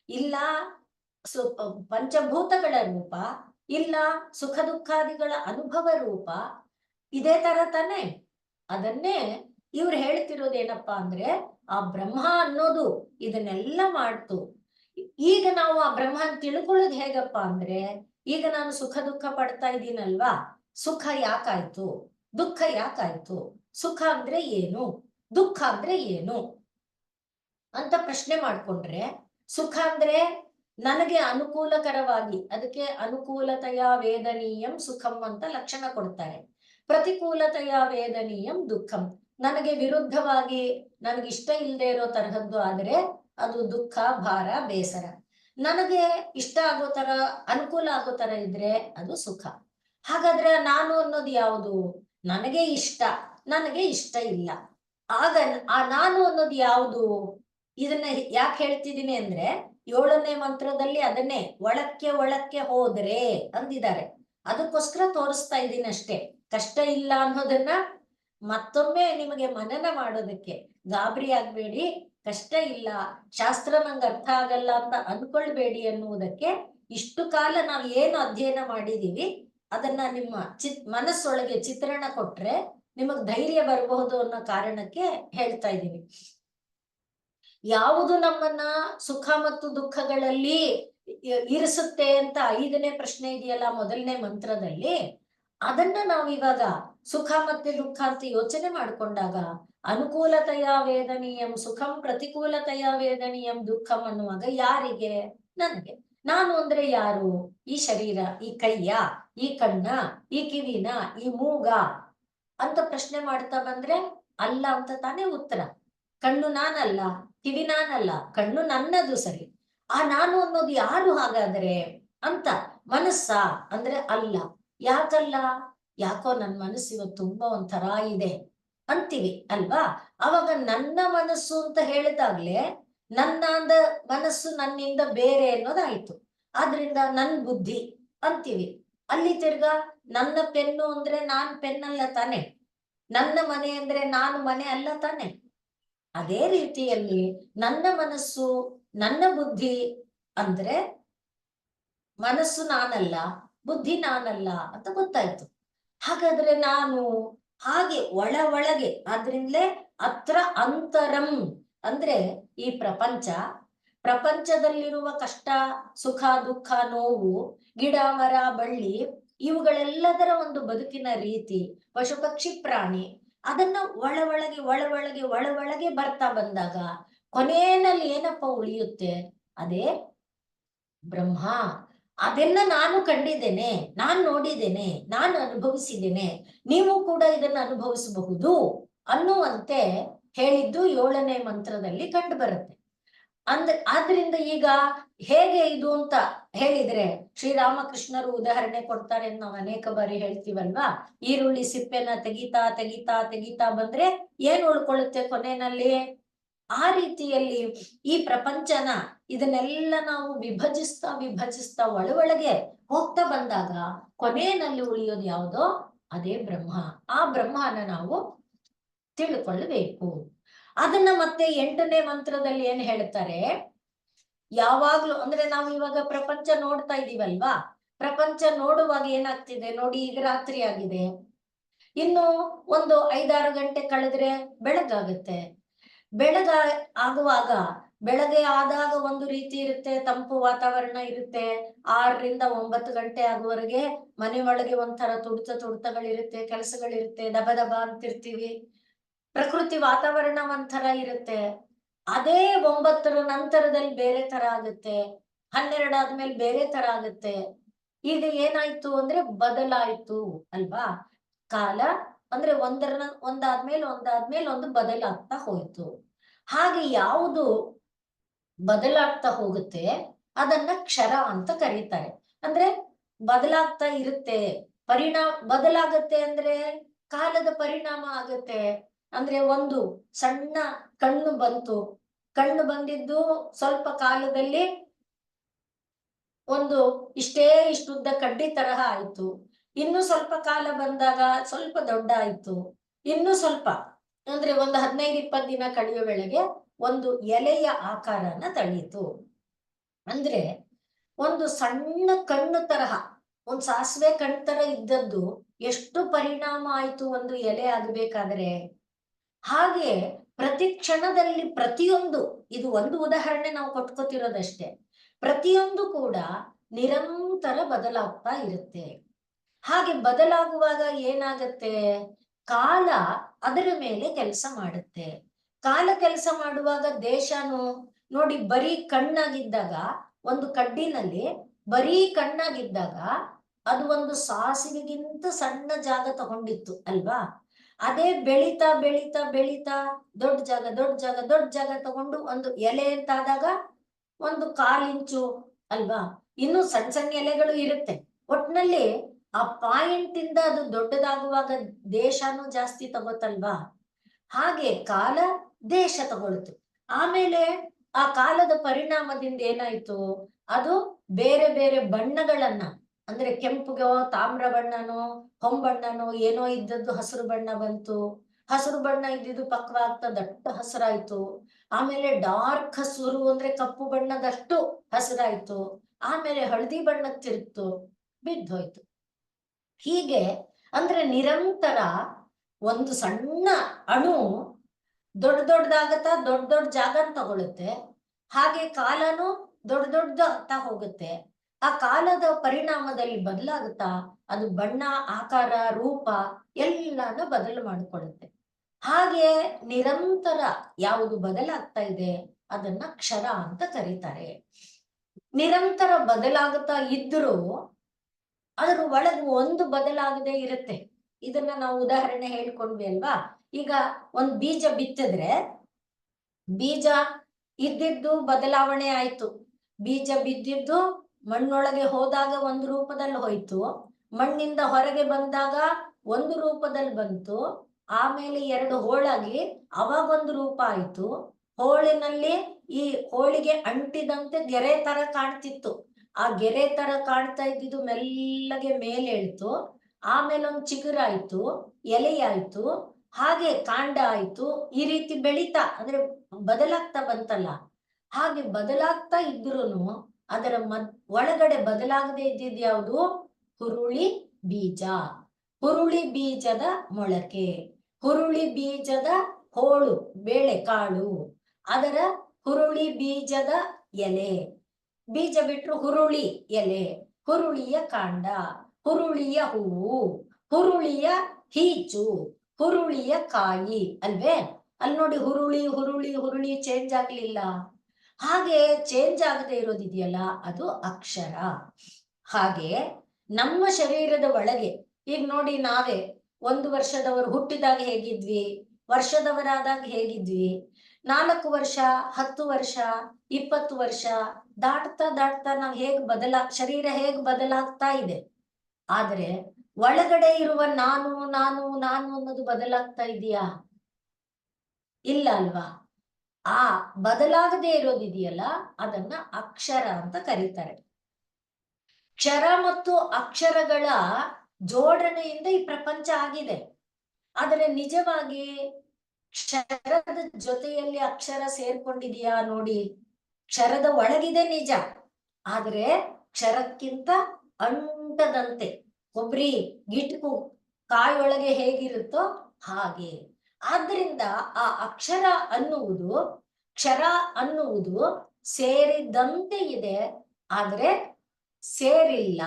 ಇಲ್ಲ, ಪಂಚಭೂತಗಳ ರೂಪ ಇಲ್ಲ, ಸುಖ ದುಃಖಾದಿಗಳ ಅನುಭವ ರೂಪ ಇದೇ ತರ ತಾನೆ. ಅದನ್ನೇ ಇವ್ರು ಹೇಳ್ತಿರೋದೇನಪ್ಪಾ ಅಂದ್ರೆ ಆ ಬ್ರಹ್ಮ ಅನ್ನೋದು ಇದನ್ನೆಲ್ಲ ಮಾಡ್ತು. ಈಗ ನಾವು ಆ ಬ್ರಹ್ಮನ್ ತಿಳ್ಕೊಳ್ಳೋದು ಹೇಗಪ್ಪ ಅಂದ್ರೆ, ಈಗ ನಾನು ಸುಖ ದುಃಖ ಪಡ್ತಾ ಇದ್ದೀನಲ್ವಾ, ಸುಖ ಯಾಕಾಯ್ತು, ದುಃಖ ಯಾಕಾಯ್ತು, ಸುಖ ಅಂದ್ರೆ ಏನು, ದುಃಖ ಅಂದ್ರೆ ಏನು ಅಂತ ಪ್ರಶ್ನೆ ಮಾಡ್ಕೊಂಡ್ರೆ, ಸುಖ ಅಂದ್ರೆ ನನಗೆ ಅನುಕೂಲಕರವಾಗಿ, ಅದಕ್ಕೆ ಅನುಕೂಲತೆಯ ವೇದನೀಯಂ ಸುಖಂ ಅಂತ ಲಕ್ಷಣ ಕೊಡ್ತಾರೆ. ಪ್ರತಿಕೂಲತೆಯ ವೇದನೀಯಂ ದುಃಖಂ. ನನಗೆ ವಿರುದ್ಧವಾಗಿ ನನಗಿಷ್ಟ ಇಲ್ಲದೆ ಇರೋ ತರಹದ್ದು ಆದರೆ ಅದು ದುಃಖ, ಭಾರ, ಬೇಸರ. ನನಗೆ ಇಷ್ಟ ಆಗೋ ತರ, ಅನುಕೂಲ ಆಗೋ ತರ ಇದ್ರೆ ಅದು ಸುಖ. ಹಾಗಾದ್ರೆ ನಾನು ಅನ್ನೋದು ಯಾವುದು? ನನಗೆ ಇಷ್ಟ, ನನಗೆ ಇಷ್ಟ ಇಲ್ಲ. ಆಗ ಆ ನಾನು ಅನ್ನೋದು ಯಾವುದು? ಇದನ್ನ ಯಾಕೆ ಹೇಳ್ತಿದ್ದೀನಿ ಅಂದ್ರೆ 7ನೇ ಮಂತ್ರದಲ್ಲಿ ಅದನ್ನೇ ಒಳಕ್ಕೆ ಹೋದ್ರೆ ಅಂದಿದ್ದಾರೆ. ಅದಕ್ಕೋಸ್ಕರ ತೋರಿಸ್ತಾ ಇದ್ದೀನಿ ಅಷ್ಟೇ. ಕಷ್ಟ ಇಲ್ಲ ಅನ್ನೋದನ್ನ ಮತ್ತೊಮ್ಮೆ ನಿಮಗೆ ಮನನ ಮಾಡೋದಕ್ಕೆ. ಗಾಬರಿ ಆಗ್ಬೇಡಿ, ಕಷ್ಟ ಇಲ್ಲ, ಶಾಸ್ತ್ರ ನಂಗೆ ಅರ್ಥ ಆಗಲ್ಲ ಅಂತ ಅನ್ಕೊಳ್ಬೇಡಿ ಅನ್ನುವುದಕ್ಕೆ. ಇಷ್ಟು ಕಾಲ ನಾವು ಏನು ಅಧ್ಯಯನ ಮಾಡಿದೀವಿ ಅದನ್ನ ನಿಮ್ಮ ಮನಸ್ಸೊಳಗೆ ಚಿತ್ರಣ ಕೊಟ್ರೆ ನಿಮಗ್ ಧೈರ್ಯ ಬರಬಹುದು ಅನ್ನೋ ಕಾರಣಕ್ಕೆ ಹೇಳ್ತಾ ಇದ್ದೀನಿ. ಯಾವುದು ನಮ್ಮನ್ನ ಸುಖ ಮತ್ತು ದುಃಖಗಳಲ್ಲಿ ಇರಿಸುತ್ತೆ ಅಂತ 5ನೇ ಪ್ರಶ್ನೆ ಇದೆಯಲ್ಲ ಮೊದಲನೇ ಮಂತ್ರದಲ್ಲಿ, ಅದನ್ನ ನಾವು ಇವಾಗ ಸುಖ ಮತ್ತೆ ದುಃಖ ಅಂತ ಯೋಚನೆ ಮಾಡ್ಕೊಂಡಾಗ ಅನುಕೂಲತೆಯ ವೇದನೀಯಂ ಸುಖಂ, ಪ್ರತಿಕೂಲತೆಯ ವೇದನೀಯಂ ದುಃಖಂ ಅನ್ನುವಾಗ ಯಾರಿಗೆ? ನನಗೆ. ನಾನು ಅಂದ್ರೆ ಯಾರು? ಈ ಶರೀರ, ಈ ಕೈಯ, ಈ ಕಣ್ಣ, ಈ ಕಿವಿನ, ಈ ಮೂಗ ಅಂತ ಪ್ರಶ್ನೆ ಮಾಡ್ತಾ ಬಂದ್ರೆ ಅಲ್ಲ ಅಂತ ತಾನೇ ಉತ್ತರ. ಕಣ್ಣು ನಾನಲ್ಲ, ಕಿವಿ ನಾನಲ್ಲ, ಕಣ್ಣು ನನ್ನದು ಸರಿ. ಆ ನಾನು ಅನ್ನೋದು ಯಾರು ಹಾಗಾದ್ರೆ ಅಂತ. ಮನಸ್ಸ ಅಂದ್ರೆ ಅಲ್ಲ. ಯಾಕಲ್ಲ? ಯಾಕೋ ನನ್ ಮನಸ್ಸು ಇವತ್ತು ತುಂಬಾ ಒಂಥರ ಇದೆ ಅಂತೀವಿ ಅಲ್ವಾ? ಅವಾಗ ನನ್ನ ಮನಸ್ಸು ಅಂತ ಹೇಳಿದಾಗ್ಲೆ ನನ್ನ ಮನಸ್ಸು ನನ್ನಿಂದ ಬೇರೆ ಅನ್ನೋದಾಯ್ತು. ಆದ್ರಿಂದ ನನ್ ಬುದ್ಧಿ ಅಂತೀವಿ. ಅಲ್ಲಿ ತಿರ್ಗಾ ನನ್ನ ಪೆನ್ನು ಅಂದ್ರೆ ನಾನ್ ಪೆನ್ ಅಲ್ಲ ತಾನೆ, ನನ್ನ ಮನೆ ಅಂದ್ರೆ ನಾನು ಮನೆ ಅಲ್ಲ ತಾನೆ. ಅದೇ ರೀತಿಯಲ್ಲಿ ನನ್ನ ಮನಸ್ಸು, ನನ್ನ ಬುದ್ಧಿ ಅಂದ್ರೆ ಮನಸ್ಸು ನಾನಲ್ಲ, ಬುದ್ಧಿ ನಾನಲ್ಲ ಅಂತ ಗೊತ್ತಾಯ್ತು. ಹಾಗಾದ್ರೆ ನಾನು ಹಾಗೆ ಒಳಗೆ, ಆದ್ರಿಂದಲೇ ಅತ್ರ ಅಂತರಂ ಅಂದ್ರೆ ಈ ಪ್ರಪಂಚದಲ್ಲಿರುವ ಕಷ್ಟ, ಸುಖ, ದುಃಖ, ನೋವು, ಗಿಡ, ಮರ, ಬಳ್ಳಿ ಇವುಗಳೆಲ್ಲದರ ಒಂದು ಬದುಕಿನ ರೀತಿ, ಪಶು ಪಕ್ಷಿ ಪ್ರಾಣಿ, ಅದನ್ನ ಒಳಗೆ ಬರ್ತಾ ಬಂದಾಗ ಕೊನೆಯಲ್ಲಿ ಏನಪ್ಪ ಉಳಿಯುತ್ತೆ? ಅದೇ ಬ್ರಹ್ಮ. ಅದನ್ನ ನಾನು ಕಂಡಿದ್ದೇನೆ, ನಾನು ನೋಡಿದ್ದೇನೆ, ನಾನು ಅನುಭವಿಸಿದ್ದೇನೆ, ನೀವು ಕೂಡ ಇದನ್ನ ಅನುಭವಿಸಬಹುದು ಅನ್ನುವಂತೆ ಹೇಳಿದ್ದು 7ನೇ ಮಂತ್ರದಲ್ಲಿ ಕಂಡು ಬರುತ್ತೆ. ಆದ್ರಿಂದ ಈಗ ಹೇಗೆ ಇದು ಅಂತ ಹೇಳಿದ್ರೆ ಶ್ರೀರಾಮಕೃಷ್ಣರು ಉದಾಹರಣೆ ಕೊಡ್ತಾರೆ ಅಂತ ನಾವು ಅನೇಕ ಬಾರಿ ಹೇಳ್ತೀವಲ್ವಾ. ಈರುಳ್ಳಿ ಸಿಪ್ಪೆನ ತೆಗಿತಾ ಬಂದ್ರೆ ಏನ್ ಉಳ್ಕೊಳ್ಳುತ್ತೆ ಕೊನೆಯಲ್ಲಿ? ಆ ರೀತಿಯಲ್ಲಿ ಈ ಪ್ರಪಂಚನ ಇದನ್ನೆಲ್ಲ ನಾವು ವಿಭಜಿಸ್ತಾ ಒಳಗೆ ಹೋಗ್ತಾ ಬಂದಾಗ ಕೊನೆಯಲ್ಲಿ ಉಳಿಯೋದು ಯಾವುದೋ ಅದೇ ಬ್ರಹ್ಮ. ಆ ಬ್ರಹ್ಮನ ನಾವು ತಿಳ್ಕೊಳ್ಬೇಕು. ಅದನ್ನ ಮತ್ತೆ 8ನೇ ಮಂತ್ರದಲ್ಲಿ ಏನ್ ಹೇಳ್ತಾರೆ? ಯಾವಾಗ್ಲೂ ಅಂದ್ರೆ ನಾವು ಇವಾಗ ಪ್ರಪಂಚ ನೋಡ್ತಾ ಇದೀವಲ್ವಾ, ಪ್ರಪಂಚ ನೋಡುವಾಗ ಏನಾಗ್ತಿದೆ ನೋಡಿ, ಈಗ ರಾತ್ರಿ ಆಗಿದೆ, ಇನ್ನು ಒಂದು 5-6 ಗಂಟೆ ಕಳೆದ್ರೆ ಬೆಳಗಾಗುತ್ತೆ. ಆಗುವಾಗ ಬೆಳಗ್ಗೆ ಆದಾಗ ಒಂದು ರೀತಿ ಇರುತ್ತೆ, ತಂಪು ವಾತಾವರಣ ಇರುತ್ತೆ. 6ರಿಂದ 9 ಗಂಟೆ ಆಗುವವರೆಗೆ ಮನೆ ಒಳಗೆ ಒಂಥರ ತುಡಿತಗಳಿರುತ್ತೆ, ಕೆಲಸಗಳಿರುತ್ತೆ, ದಬ ಅಂತಿರ್ತೀವಿ. ಪ್ರಕೃತಿ ವಾತಾವರಣ ಒಂಥರ ಇರುತ್ತೆ. ಅದೇ 9ರ ನಂತರದಲ್ಲಿ ಬೇರೆ ತರ ಆಗುತ್ತೆ, 12 ಆದ್ಮೇಲೆ ಬೇರೆ ತರ ಆಗುತ್ತೆ. ಈಗ ಏನಾಯ್ತು ಅಂದ್ರೆ ಬದಲಾಯ್ತು ಅಲ್ವಾ? ಕಾಲ ಅಂದ್ರೆ ಒಂದಾದ್ಮೇಲೆ ಒಂದು ಬದಲಾಗ್ತಾ ಹೋಯ್ತು. ಹಾಗೆ ಯಾವುದು ಬದಲಾಗ್ತಾ ಹೋಗುತ್ತೆ ಅದನ್ನ ಕ್ಷರ ಅಂತ ಕರೀತಾರೆ. ಅಂದ್ರೆ ಬದಲಾಗ್ತಾ ಇರುತ್ತೆ, ಬದಲಾಗತ್ತೆ ಅಂದ್ರೆ ಕಾಲದ ಪರಿಣಾಮ ಆಗುತ್ತೆ. ಅಂದ್ರೆ ಒಂದು ಸಣ್ಣ ಕಣ್ಣು ಬಂದಿದ್ದು ಸ್ವಲ್ಪ ಕಾಲದಲ್ಲಿ ಒಂದು ಇಷ್ಟುದ್ದ ಕಡ್ಡಿ ತರಹ ಆಯ್ತು. ಇನ್ನು ಸ್ವಲ್ಪ ಕಾಲ ಬಂದಾಗ ಸ್ವಲ್ಪ ದೊಡ್ಡ ಆಯ್ತು. ಇನ್ನು ಸ್ವಲ್ಪ ಅಂದ್ರೆ ಒಂದು 15-20 ದಿನ ಕಳೆಯುವ ವೇಳೆಗೆ ಒಂದು ಎಲೆಯ ಆಕಾರನ ತಳೀತು. ಅಂದ್ರೆ ಒಂದು ಸಣ್ಣ ಕಣ್ಣು ತರಹ, ಒಂದು ಸಾಸಿವೆ ಕಣ್ಣು ತರ ಇದ್ದದ್ದು ಎಷ್ಟು ಪರಿಣಾಮ ಆಯ್ತು ಒಂದು ಎಲೆ ಆಗ್ಬೇಕಾದ್ರೆ. ಹಾಗೆ ಪ್ರತಿ ಕ್ಷಣದಲ್ಲಿ ಪ್ರತಿಯೊಂದು, ಇದು ಒಂದು ಉದಾಹರಣೆ ನಾವು ಕೊಟ್ಕೋತಿರೋದಷ್ಟೇ, ಪ್ರತಿಯೊಂದು ಕೂಡ ನಿರಂತರ ಬದಲಾಗ್ತಾ ಇರುತ್ತೆ. ಹಾಗೆ ಬದಲಾಗುವಾಗ ಏನಾಗತ್ತೆ? ಕಾಲ ಅದರ ಮೇಲೆ ಕೆಲಸ ಮಾಡುತ್ತೆ. ಕಾಲ ಕೆಲಸ ಮಾಡುವಾಗ ದೇಶನು ನೋಡಿ, ಬರೀ ಕಣ್ಣಾಗಿದ್ದಾಗ, ಒಂದು ಕಡ್ಡಿನಲ್ಲಿ ಬರೀ ಕಣ್ಣಾಗಿದ್ದಾಗ ಅದು ಒಂದು ಸಾಸಿವೆಗಿಂತ ಸಣ್ಣ ಜಾಗ ತಗೊಂಡಿತ್ತು ಅಲ್ವಾ. ಅದೇ ಬೆಳೀತಾ ಬೆಳೀತಾ ಬೆಳೀತಾ ದೊಡ್ಡ ಜಾಗ ದೊಡ್ಡ ಜಾಗ ದೊಡ್ಡ ಜಾಗ ತಗೊಂಡು ಒಂದು ಎಲೆ ಅಂತಾದಾಗ ಒಂದು 1/4 ಇಂಚು ಅಲ್ವಾ, ಇನ್ನು ಸಣ್ಣ ಸಣ್ಣ ಎಲೆಗಳು ಇರುತ್ತೆ. ಒಟ್ನಲ್ಲಿ ಆ ಪಾಯಿಂಟ್ ಇಂದ ಅದು ದೊಡ್ಡದಾಗುವಾಗ ದೇಶನೂ ಜಾಸ್ತಿ ತಗೋತಲ್ವಾ. ಹಾಗೆ ಕಾಲ ದೇಶ ತಗೊಳ್ತು. ಆಮೇಲೆ ಆ ಕಾಲದ ಪರಿಣಾಮದಿಂದ ಏನಾಯ್ತು, ಅದು ಬೇರೆ ಬೇರೆ ಬಣ್ಣಗಳನ್ನ, ಅಂದ್ರೆ ಕೆಂಪುಗೋ ತಾಮ್ರ ಬಣ್ಣನೋ ಹೊಂಬಣ್ಣನೋ ಏನೋ ಇದ್ದದ್ದು ಹಸಿರು ಬಣ್ಣ ಬಂತು. ಹಸಿರು ಬಣ್ಣ ಇದ್ದಿದ್ದು ಪಕ್ವಾಗ್ತಾ ದಟ್ಟ ಹಸಿರಾಯ್ತು. ಆಮೇಲೆ ಡಾರ್ಕ್ ಹಸಿರು ಅಂದ್ರೆ ಕಪ್ಪು ಬಣ್ಣದಷ್ಟು ಹಸಿರಾಯ್ತು. ಆಮೇಲೆ ಹಳದಿ ಬಣ್ಣಕ್ಕೆ ತಿರುಗ್ತು, ಬಿದ್ದೋಯ್ತು. ಹೀಗೆ ಅಂದ್ರೆ ನಿರಂತರ ಒಂದು ಸಣ್ಣ ಅಣು ದೊಡ್ಡ ದೊಡ್ಡದಾಗತ್ತಾ ದೊಡ್ಡ ದೊಡ್ಡ ಜಾಗ ತಗೊಳುತ್ತೆ. ಹಾಗೆ ಕಾಲನು ದೊಡ್ಡ ದೊಡ್ಡದಾಗ್ತಾ ಹೋಗುತ್ತೆ. ಆ ಕಾಲದ ಪರಿಣಾಮದಲ್ಲಿ ಬದಲಾಗುತ್ತಾ ಅದು ಬಣ್ಣ, ಆಕಾರ, ರೂಪ ಎಲ್ಲಾನು ಬದಲು ಮಾಡಿಕೊಳ್ಳುತ್ತೆ. ಹಾಗೆ ನಿರಂತರ ಯಾವುದು ಬದಲಾಗ್ತಾ ಇದೆ ಅದನ್ನ ಕ್ಷರ ಅಂತ ಕರೀತಾರೆ. ನಿರಂತರ ಬದಲಾಗುತ್ತಾ ಇದ್ರೂ ಅದ್ರ ಒಳಗೆ ಒಂದು ಬದಲಾಗದೆ ಇರುತ್ತೆ. ಇದನ್ನ ನಾವು ಉದಾಹರಣೆ ಹೇಳ್ಕೊಂಡ್ವಿ ಅಲ್ವಾ. ಈಗ ಒಂದ್ ಬೀಜ ಬಿತ್ತಿದ್ರೆ ಬೀಜ ಇದ್ದಿದ್ದು ಬದಲಾವಣೆ ಆಯ್ತು. ಬೀಜ ಬಿದ್ದಿದ್ದು ಮಣ್ಣೊಳಗೆ ಹೋದಾಗ ಒಂದು ರೂಪದಲ್ಲಿ ಹೋಯ್ತು, ಮಣ್ಣಿಂದ ಹೊರಗೆ ಬಂದಾಗ ಒಂದು ರೂಪದಲ್ಲಿ ಬಂತು. ಆಮೇಲೆ 2 ಹೋಳಾಗಿ ಅವಾಗೊಂದು ರೂಪ ಆಯ್ತು. ಹೋಳಿನಲ್ಲಿ ಈ ಹೋಳಿಗೆ ಅಂಟಿದಂತೆ ಗೆರೆ ತರ ಕಾಣ್ತಿತ್ತು. ಆ ಗೆರೆ ತರ ಕಾಣ್ತಾ ಇದ್ದಿದ್ದು ಮೆಲ್ಲಗೆ ಮೇಲೆ ಹೇಳ್ತು. ಆಮೇಲೆ ಒಂದು ಚಿಗುರಾಯ್ತು, ಎಲೆಯಾಯ್ತು, ಹಾಗೆ ಕಾಂಡ ಆಯ್ತು. ಈ ರೀತಿ ಬೆಳೀತಾ ಅಂದ್ರೆ ಬದಲಾಗ್ತಾ ಬಂತಲ್ಲ. ಹಾಗೆ ಬದಲಾಗ್ತಾ ಇದ್ರೂನು ಅದರ ಒಳಗಡೆ ಬದಲಾಗದೆ ಇದ್ದಿದ್ದು ಯಾವುದು, ಹುರುಳಿ ಬೀಜ, ಹುರುಳಿ ಬೀಜದ ಮೊಳಕೆ, ಹುರುಳಿ ಬೀಜದ ಹೋಳು ಬೇಳೆ ಕಾಳು, ಅದರ ಹುರುಳಿ ಬೀಜದ ಎಲೆ. ಬೀಜ ಬಿಟ್ರು ಹುರುಳಿ ಎಲೆ, ಹುರುಳಿಯ ಕಾಂಡ, ಹುರುಳಿಯ ಹೂವು, ಹುರುಳಿಯ ಹೀಚು, ಹುರುಳಿಯ ಕಾಯಿ ಅಲ್ವೇ. ಅಲ್ಲಿ ನೋಡಿ ಹುರುಳಿ ಹುರುಳಿ ಹುರುಳಿ ಚೇಂಜ್ ಆಗ್ಲಿಲ್ಲ. ಹಾಗೆ ಚೇಂಜ್ ಆಗದೆ ಇರೋದಿದೆಯಲ್ಲ ಅದು ಅಕ್ಷರ. ಹಾಗೆ ನಮ್ಮ ಶರೀರದ ಒಳಗೆ ಈಗ ನೋಡಿ, ನಾವೇ 1 ವರ್ಷದವರು ಹುಟ್ಟಿದಾಗ ಹೇಗಿದ್ವಿ, ವರ್ಷದವರಾದಾಗ ಹೇಗಿದ್ವಿ, 4 ವರ್ಷ 10 ವರ್ಷ 20 ವರ್ಷ ದಾಟ್ತಾ ದಾಟ್ತಾ ನಾವು ಶರೀರ ಹೇಗ್ ಬದಲಾಗ್ತಾ ಇದೆ. ಆದ್ರೆ ಒಳಗಡೆ ಇರುವ ನಾನು ನಾನು ನಾನು ಅನ್ನೋದು ಬದಲಾಗ್ತಾ ಇದೆಯಾ, ಇಲ್ಲ ಅಲ್ವಾ. ಆ ಬದಲಾಗದೆ ಇರೋದಿದೆಯಲ್ಲ ಅದನ್ನ ಅಕ್ಷರ ಅಂತ ಕರೀತಾರೆ. ಕ್ಷರ ಮತ್ತು ಅಕ್ಷರಗಳ ಜೋಡಣೆಯಿಂದ ಈ ಪ್ರಪಂಚ ಆಗಿದೆ. ಆದರೆ ನಿಜವಾಗಿ ಕ್ಷರದ ಜೊತೆಯಲ್ಲಿ ಅಕ್ಷರ ಸೇರ್ಕೊಂಡಿದೆಯಾ ನೋಡಿ. ಕ್ಷರದ ಒಳಗಿದೆ ನಿಜ, ಆದ್ರೆ ಕ್ಷರಕ್ಕಿಂತ ಅಂಟದಂತೆ. ಕೊಬ್ಬರಿ ಗಿಟ್ಕು ಕಾಯೊಳಗೆ ಹೇಗಿರುತ್ತೋ ಹಾಗೆ. ಆದ್ರಿಂದ ಆ ಅಕ್ಷರ ಅನ್ನುವುದು ಕ್ಷರ ಅನ್ನುವುದು ಸೇರಿದಂತೆ ಇದೆ, ಆದ್ರೆ ಸೇರಿಲ್ಲ.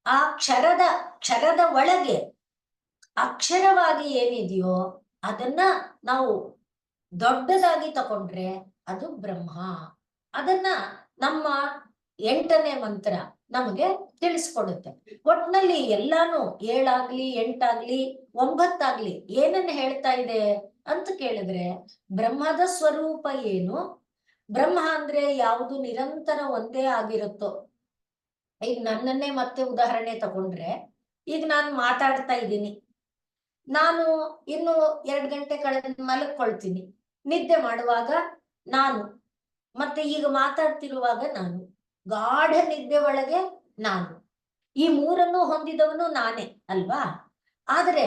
ಆ ಕ್ಷರದ ಒಳಗೆ ಅಕ್ಷರವಾಗಿ ಏನಿದೆಯೋ ಅದನ್ನ ನಾವು ದೊಡ್ಡದಾಗಿ ತಗೊಂಡ್ರೆ ಅದು ಬ್ರಹ್ಮ. ಅದನ್ನ ನಮ್ಮ 8ನೇ ಮಂತ್ರ ನಮಗೆ ತಿಳಿಸ್ಕೊಡುತ್ತೆ. ಒಟ್ನಲ್ಲಿ ಎಲ್ಲಾನು 7 ಆಗ್ಲಿ 8 ಆಗ್ಲಿ 9 ಆಗ್ಲಿ ಏನನ್ನ ಹೇಳ್ತಾ ಇದೆ ಅಂತ ಕೇಳಿದ್ರೆ, ಬ್ರಹ್ಮದ ಸ್ವರೂಪ ಏನು, ಬ್ರಹ್ಮ ಅಂದ್ರೆ ಯಾವುದು ನಿರಂತರ ಒಂದೇ ಆಗಿರುತ್ತೋ. ಈಗ ನನ್ನನ್ನೇ ಮತ್ತೆ ಉದಾಹರಣೆ ತಗೊಂಡ್ರೆ, ಈಗ ನಾನು ಮಾತಾಡ್ತಾ ಇದ್ದೀನಿ, ನಾನು ಇನ್ನು 2 ಗಂಟೆ ಕಳೆದ ಮಲಗ್ಕೊಳ್ತೀನಿ. ನಿದ್ದೆ ಮಾಡುವಾಗ ನಾನು, ಮತ್ತೆ ಈಗ ಮಾತಾಡ್ತಿರುವಾಗ ನಾನು, ಗಾಢ ನಿದ್ದೆ ಒಳಗೆ ನಾನು, ಈ 3 ಹೊಂದಿದವನು ನಾನೇ ಅಲ್ವಾ. ಆದ್ರೆ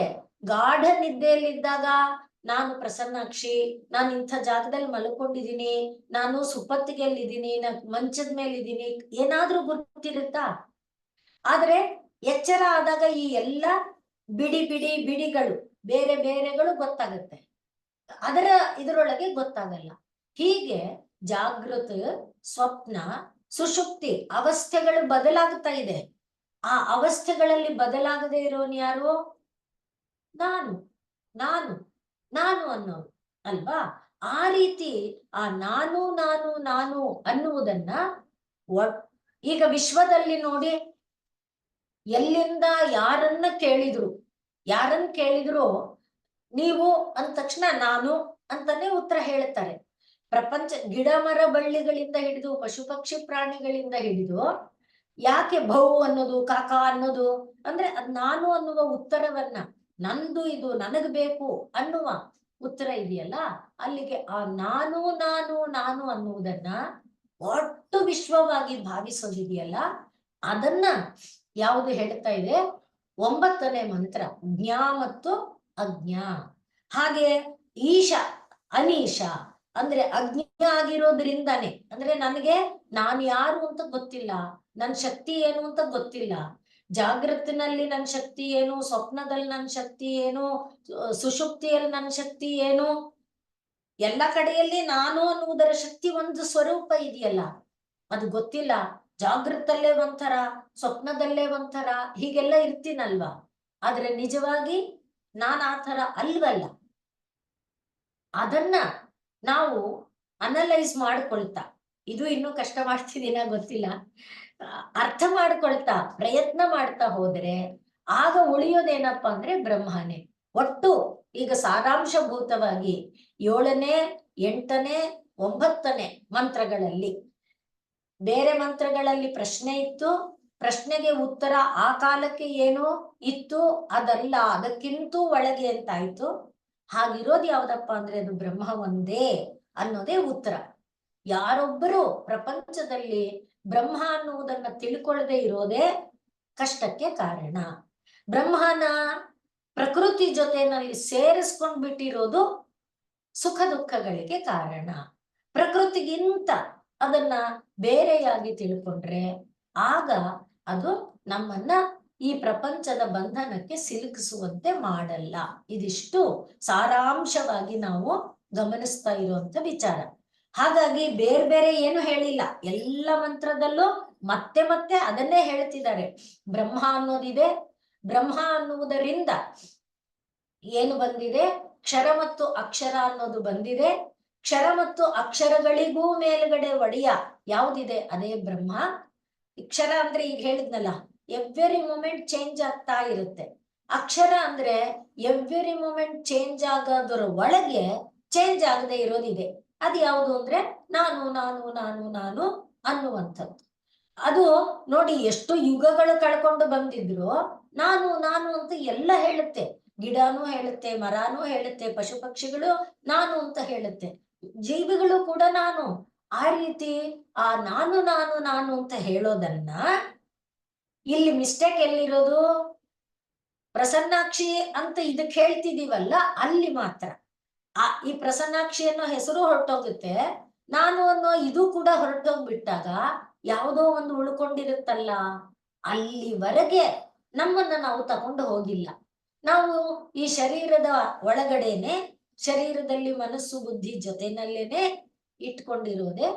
ಗಾಢ ನಿದ್ದೆಯಲ್ಲಿದ್ದಾಗ ನಾನು ಪ್ರಸನ್ನಾಕ್ಷಿ, ನಾನು ಇಂಥ ಜಾಗದಲ್ಲಿ ಮಲ್ಕೊಂಡಿದ್ದೀನಿ, ನಾನು ಸುಪ್ಪತ್ತಿಗೆಲ್ಲಿದ್ದೀನಿ, ನಾನು ಮಂಚದ ಮೇಲಿದ್ದೀನಿ, ಏನಾದ್ರೂ ಗೊತ್ತಿರುತ್ತಾ. ಆದ್ರೆ ಎಚ್ಚರ ಆದಾಗ ಈ ಎಲ್ಲ ಬಿಡಿಗಳು ಬೇರೆ ಬೇರೆಗಳು ಗೊತ್ತಾಗುತ್ತೆ, ಅದರ ಇದರೊಳಗೆ ಗೊತ್ತಾಗಲ್ಲ. ಹೀಗೆ ಜಾಗೃತ, ಸ್ವಪ್ನ, ಸುಷುಪ್ತಿ ಅವಸ್ಥೆಗಳು ಬದಲಾಗ್ತಾ ಇದೆ. ಆ ಅವಸ್ಥೆಗಳಲ್ಲಿ ಬದಲಾಗದೆ ಇರೋನು ಯಾರು, ನಾನು ನಾನು ನಾನು ಅನ್ನೋನು ಅಲ್ವಾ. ಆ ರೀತಿ ಆ ನಾನು ನಾನು ನಾನು ಅನ್ನುವುದನ್ನ ಈಗ ವಿಶ್ವದಲ್ಲಿ ನೋಡಿ, ಎಲ್ಲಿಂದ ಯಾರನ್ನ ಕೇಳಿದ್ರು, ನೀವು ಅಂದ ತಕ್ಷಣ ನಾನು ಅಂತಾನೆ ಉತ್ತರ ಹೇಳ್ತಾರೆ. ಪ್ರಪಂಚ ಗಿಡ ಮರ ಬಳ್ಳಿಗಳಿಂದ ಹಿಡಿದು ಪಶು ಪಕ್ಷಿ ಪ್ರಾಣಿಗಳಿಂದ ಹಿಡಿದು ಯಾಕೆ ಭೌ ಅನ್ನೋದು ಕಾಕ ಅನ್ನೋದು ಅಂದ್ರೆ ಅದ್ ನಾನು ಅನ್ನುವ ಉತ್ತರವನ್ನ, ನಂದು ಇದು ನನಗ್ ಬೇಕು ಅನ್ನುವ ಉತ್ತರ ಇದೆಯಲ್ಲ, ಅಲ್ಲಿಗೆ ಆ ನಾನು ನಾನು ನಾನು ಅನ್ನುವುದನ್ನ ಒಟ್ಟು ವಿಶ್ವವಾಗಿ ಭಾವಿಸೋದಿದೆಯಲ್ಲ, ಅದನ್ನ ಯಾವುದು ಹೇಳ್ತಾ ಇದೆ 9ನೇ ಮಂತ್ರ, ಜ್ಞಾ ಮತ್ತು ಅಜ್ಞಾ. ಹಾಗೆ ಈಶ ಅನೀಶ ಅಂದ್ರೆ ಅಜ್ಞ ಆಗಿರೋದ್ರಿಂದಾನೆ, ಅಂದ್ರೆ ನನಗೆ ನಾನು ಯಾರು ಅಂತ ಗೊತ್ತಿಲ್ಲ, ನನ್ ಶಕ್ತಿ ಏನು ಅಂತ ಗೊತ್ತಿಲ್ಲ. ಜಾಗೃತಿನಲ್ಲಿ ನನ್ನ ಶಕ್ತಿ ಏನು, ಸ್ವಪ್ನದಲ್ಲಿ ನನ್ನ ಶಕ್ತಿ ಏನು, ಸುಷುಪ್ತಿಯಲ್ಲಿ ನನ್ನ ಶಕ್ತಿ ಏನು, ಎಲ್ಲ ಕಡೆಯಲ್ಲಿ ನಾನು ಅನ್ನುವುದರ ಶಕ್ತಿ ಒಂದು ಸ್ವರೂಪ ಇದೆಯಲ್ಲ, ಅದು ಗೊತ್ತಿಲ್ಲ. ಜಾಗೃತಲ್ಲೇ ಒಂಥರ, ಸ್ವಪ್ನದಲ್ಲೇ ಒಂಥರ, ಹೀಗೆಲ್ಲ ಇರ್ತೀನಲ್ವಾ. ಆದ್ರೆ ನಿಜವಾಗಿ ನಾನು ಆ ಥರ ಅಲ್ವಲ್ಲ. ಅದನ್ನ ನಾವು ಅನಲೈಸ್ ಮಾಡ್ಕೊಳ್ತಾ, ಇದು ಇನ್ನೂ ಕಷ್ಟ ಮಾಡ್ತಿದ್ದೀನ ಗೊತ್ತಿಲ್ಲ, ಅರ್ಥ ಮಾಡ್ಕೊಳ್ತಾ ಪ್ರಯತ್ನ ಮಾಡ್ತಾ ಹೋದ್ರೆ ಆಗ ಉಳಿಯೋದೇನಪ್ಪ ಅಂದ್ರೆ ಬ್ರಹ್ಮನೇ. ಒಟ್ಟು ಈಗ ಸಾರಾಂಶಭೂತವಾಗಿ 7ನೇ 8ನೇ 9ನೇ ಮಂತ್ರಗಳಲ್ಲಿ, ಬೇರೆ ಮಂತ್ರಗಳಲ್ಲಿ ಪ್ರಶ್ನೆ ಇತ್ತು, ಪ್ರಶ್ನೆಗೆ ಉತ್ತರ ಆ ಕಾಲಕ್ಕೆ ಏನೋ ಇತ್ತು, ಅದಲ್ಲ ಅದಕ್ಕಿಂತೂ ಒಳಗೆ ಅಂತಾಯ್ತು. ಹಾಗಿರೋದು ಯಾವ್ದಪ್ಪ ಅಂದ್ರೆ ಅದು ಬ್ರಹ್ಮ ಒಂದೇ ಅನ್ನೋದೇ ಉತ್ತರ. ಯಾರೊಬ್ಬರು ಪ್ರಪಂಚದಲ್ಲಿ ಬ್ರಹ್ಮ ಅನ್ನುವುದನ್ನ ತಿಳ್ಕೊಳ್ಳದೆ ಇರೋದೇ ಕಷ್ಟಕ್ಕೆ ಕಾರಣ. ಬ್ರಹ್ಮನ ಪ್ರಕೃತಿ ಜೊತೆನಲ್ಲಿ ಸೇರಿಸ್ಕೊಂಡ್ಬಿಟ್ಟಿರೋದು ಸುಖ ದುಃಖಗಳಿಗೆ ಕಾರಣ. ಪ್ರಕೃತಿಗಿಂತ ಅದನ್ನ ಬೇರೆಯಾಗಿ ತಿಳ್ಕೊಂಡ್ರೆ ಆಗ ಅದು ನಮ್ಮನ್ನ ಈ ಪ್ರಪಂಚದ ಬಂಧನಕ್ಕೆ ಸಿಲುಕಿಸುವಂತೆ ಮಾಡಲ್ಲ. ಇದಿಷ್ಟು ಸಾರಾಂಶವಾಗಿ ನಾವು ಗಮನಿಸ್ತಾ ಇರುವಂತ ವಿಚಾರ. ಹಾಗಾಗಿ ಬೇರೆ ಬೇರೆ ಏನು ಹೇಳಿಲ್ಲ, ಎಲ್ಲ ಮಂತ್ರದಲ್ಲೂ ಮತ್ತೆ ಮತ್ತೆ ಅದನ್ನೇ ಹೇಳ್ತಿದ್ದಾರೆ. ಬ್ರಹ್ಮ ಅನ್ನೋದಿದೆ, ಬ್ರಹ್ಮ ಅನ್ನುವುದರಿಂದ ಏನು ಬಂದಿದೆ, ಕ್ಷರ ಮತ್ತು ಅಕ್ಷರ ಅನ್ನೋದು ಬಂದಿದೆ. ಕ್ಷರ ಮತ್ತು ಅಕ್ಷರಗಳಿಗೂ ಮೇಲ್ಗಡೆ ಒಡೆಯ ಯಾವುದಿದೆ ಅದೇ ಬ್ರಹ್ಮ. ಅಕ್ಷರ ಅಂದ್ರೆ ಈಗ ಹೇಳಿದ್ನಲ್ಲ, ಎವ್ರಿ ಮೂಮೆಂಟ್ ಚೇಂಜ್ ಆಗ್ತಾ ಇರುತ್ತೆ. ಅಕ್ಷರ ಅಂದ್ರೆ ಎವ್ರಿ ಮೂಮೆಂಟ್ ಚೇಂಜ್ ಆಗೋದ್ರ ಒಳಗೆ ಚೇಂಜ್ ಆಗದೆ ಇರೋದಿದೆ. ಅದು ಯಾವುದು ಅಂದ್ರೆ ನಾನು ನಾನು ನಾನು ನಾನು ಅನ್ನುವಂಥದ್ದು. ಅದು ನೋಡಿ, ಎಷ್ಟು ಯುಗಗಳು ಕಳ್ಕೊಂಡು ಬಂದಿದ್ರು ನಾನು ನಾನು ಅಂತ ಎಲ್ಲ ಹೇಳುತ್ತೆ. ಗಿಡನೂ ಹೇಳುತ್ತೆ, ಮರಾನೂ ಹೇಳುತ್ತೆ, ಪಶು ಪಕ್ಷಿಗಳು ನಾನು ಅಂತ ಹೇಳುತ್ತೆ, ಜೀವಿಗಳು ಕೂಡ ನಾನು. ಆ ರೀತಿ ಆ ನಾನು ನಾನು ನಾನು ಅಂತ ಹೇಳೋದನ್ನ ಇಲ್ಲಿ ಮಿಸ್ಟೇಕ್ ಎಲ್ಲಿರೋದು, ಪ್ರಸನ್ನಾಕ್ಷಿ ಅಂತ ಇದಕ್ಕೆ ಹೇಳ್ತಿದೀವಲ್ಲ ಅಲ್ಲಿ ಮಾತ್ರ ಈ ಪ್ರಸನ್ನಾಕ್ಷಿ ಅನ್ನೋ ಹೆಸರು ಹೊರಟೋಗುತ್ತೆ, ನಾನು ಅನ್ನೋ ಇದು ಕೂಡ ಹೊರಟೋಗ್ಬಿಟ್ಟಾಗ ಯಾವುದೋ ಒಂದು ಉಳ್ಕೊಂಡಿರುತ್ತಲ್ಲ, ಅಲ್ಲಿವರೆಗೆ ನಮ್ಮನ್ನ ನಾವು ತಗೊಂಡು ಹೋಗಿಲ್ಲ. ನಾವು ಈ ಶರೀರದ ಒಳಗಡೆನೆ, ಶರೀರದಲ್ಲಿ ಮನಸ್ಸು ಬುದ್ಧಿ ಜೊತೆನಲ್ಲೇನೆ ಇಟ್ಕೊಂಡಿರೋದೆ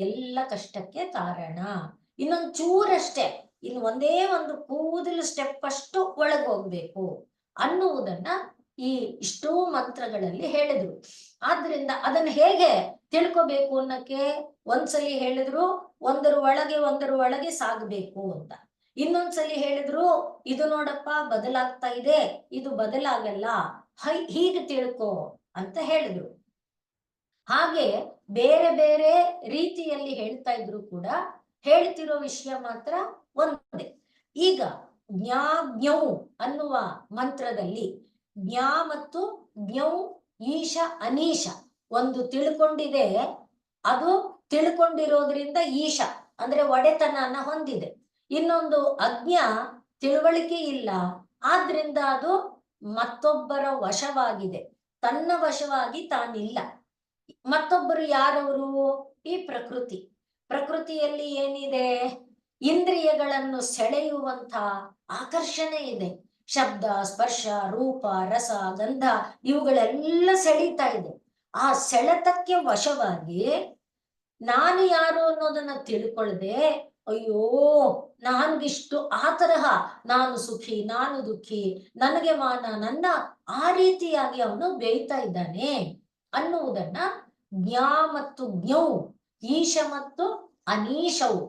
ಎಲ್ಲ ಕಷ್ಟಕ್ಕೆ ಕಾರಣ. ಇನ್ನೊಂದು ಚೂರಷ್ಟೇ, ಇನ್ನು ಒಂದೇ ಒಂದು ಕೂದಲು ಸ್ಟೆಪ್ ಅಷ್ಟು ಒಳಗೆ ಹೋಗ್ಬೇಕು ಅನ್ನುವುದನ್ನ ಈ ಇಷ್ಟೋ ಮಂತ್ರಗಳಲ್ಲಿ ಹೇಳಿದ್ರು. ಆದ್ರಿಂದ ಅದನ್ನ ಹೇಗೆ ತಿಳ್ಕೋಬೇಕು ಅನ್ನಕ್ಕೆ ಒಂದ್ಸಲಿ ಹೇಳಿದ್ರು ಒಂದರ ಒಳಗೆ ಸಾಗಬೇಕು ಅಂತ, ಇನ್ನೊಂದ್ಸಲಿ ಹೇಳಿದ್ರು ಇದು ನೋಡಪ್ಪ ಬದಲಾಗ್ತಾ ಇದೆ, ಇದು ಬದಲಾಗಲ್ಲ, ಹೀಗೆ ತಿಳ್ಕೊ ಅಂತ ಹೇಳಿದ್ರು. ಹಾಗೆ ಬೇರೆ ಬೇರೆ ರೀತಿಯಲ್ಲಿ ಹೇಳ್ತಾ ಇದ್ರು ಕೂಡ ಹೇಳ್ತಿರೋ ವಿಷಯ ಮಾತ್ರ ಒಂದೇ. ಈಗ ಜ್ಞಾಜ್ಞೌ ಅನ್ನುವ ಮಂತ್ರದಲ್ಲಿ ಜ್ಞಾ ಮತ್ತು ಜ್ಞೌ, ಈಶ ಅನೀಶ ಒಂದು ತಿಳ್ಕೊಂಡಿದೆ, ಅದು ತಿಳ್ಕೊಂಡಿರೋದ್ರಿಂದ ಈಶ ಅಂದ್ರೆ ಒಡೆತನನ ಹೊಂದಿದೆ. ಇನ್ನೊಂದು ಅಜ್ಞಾ, ತಿಳುವಳಿಕೆ ಇಲ್ಲ, ಆದ್ರಿಂದ ಅದು ಮತ್ತೊಬ್ಬರ ವಶವಾಗಿದೆ, ತನ್ನ ವಶವಾಗಿ ತಾನಿಲ್ಲ. ಮತ್ತೊಬ್ಬರು ಯಾರವರು, ಈ ಪ್ರಕೃತಿ. ಪ್ರಕೃತಿಯಲ್ಲಿ ಏನಿದೆ, ಇಂದ್ರಿಯಗಳನ್ನು ಸೆಳೆಯುವಂತ ಆಕರ್ಷಣೆ ಇದೆ. ಶಬ್ದ, ಸ್ಪರ್ಶ, ರೂಪ, ರಸ, ಗಂಧ ಇವುಗಳೆಲ್ಲ ಸೆಳೀತಾ ಇದೆ. ಆ ಸೆಳೆತಕ್ಕೆ ವಶವಾಗಿ ನಾನು ಯಾರು ಅನ್ನೋದನ್ನ ತಿಳ್ಕೊಳ್ಳದೆ, ಅಯ್ಯೋ ನನ್ಗಿಷ್ಟು ಆ ತರಹ, ನಾನು ಸುಖಿ ನಾನು ದುಃಖಿ, ನನಗೆ ಮಾನ ನನ್ನ, ಆ ರೀತಿಯಾಗಿ ಅವನು ಬೇಯ್ತಾ ಇದ್ದಾನೆ ಅನ್ನುವುದನ್ನ ಜ್ಞಾ ಮತ್ತು ಜ್ಞೌ, ಈಶ ಮತ್ತು ಅನೀಶವು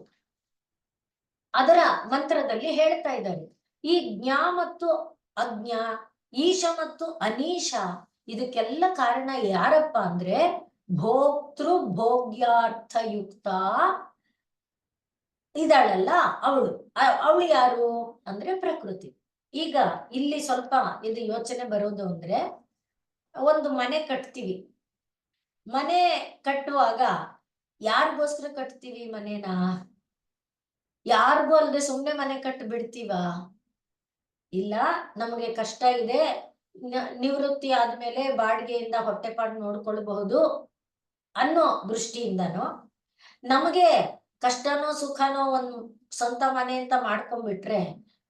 ಅದರ ಮಂತ್ರದಲ್ಲಿ ಹೇಳ್ತಾ ಇದ್ದಾರೆ. ಈ ಜ್ಞಾ ಮತ್ತು ಅಜ್ಞಾ, ಈಶ ಮತ್ತು ಅನೀಶ, ಇದಕ್ಕೆಲ್ಲ ಕಾರಣ ಯಾರಪ್ಪ ಅಂದ್ರೆ ಭೋಕ್ತೃ ಭೋಗ್ಯಾರ್ಥಯುಕ್ತ ಇದಾಳಲ್ಲ ಅವಳು. ಅವಳು ಯಾರು ಅಂದ್ರೆ ಪ್ರಕೃತಿ. ಈಗ ಇಲ್ಲಿ ಸ್ವಲ್ಪ ಇದು ಯೋಚನೆ ಬರೋದು ಅಂದ್ರೆ, ಒಂದು ಮನೆ ಕಟ್ತೀವಿ. ಮನೆ ಕಟ್ಟುವಾಗ ಯಾರಿಗೋಸ್ಕರ ಕಟ್ತೀವಿ ಮನೇನ? ಯಾರಿಗೂ ಅಲ್ಲದೆ ಸುಮ್ನೆ ಮನೆ ಕಟ್ಟಿ ಬಿಡ್ತೀವ? ಇಲ್ಲ, ನಮಗೆ ಕಷ್ಟ ಇದೆ, ನಿವೃತ್ತಿ ಆದ್ಮೇಲೆ ಬಾಡಿಗೆಯಿಂದ ಹೊಟ್ಟೆಪಾಡು ನೋಡ್ಕೊಳ್ಬಹುದು ಅನ್ನೋ ದೃಷ್ಟಿಯಿಂದನೋ, ನಮಗೆ ಕಷ್ಟನೋ ಸುಖನೋ ಒಂದ್ ಸ್ವಂತ ಮನೆ ಅಂತ ಮಾಡ್ಕೊಂಡ್ಬಿಟ್ರೆ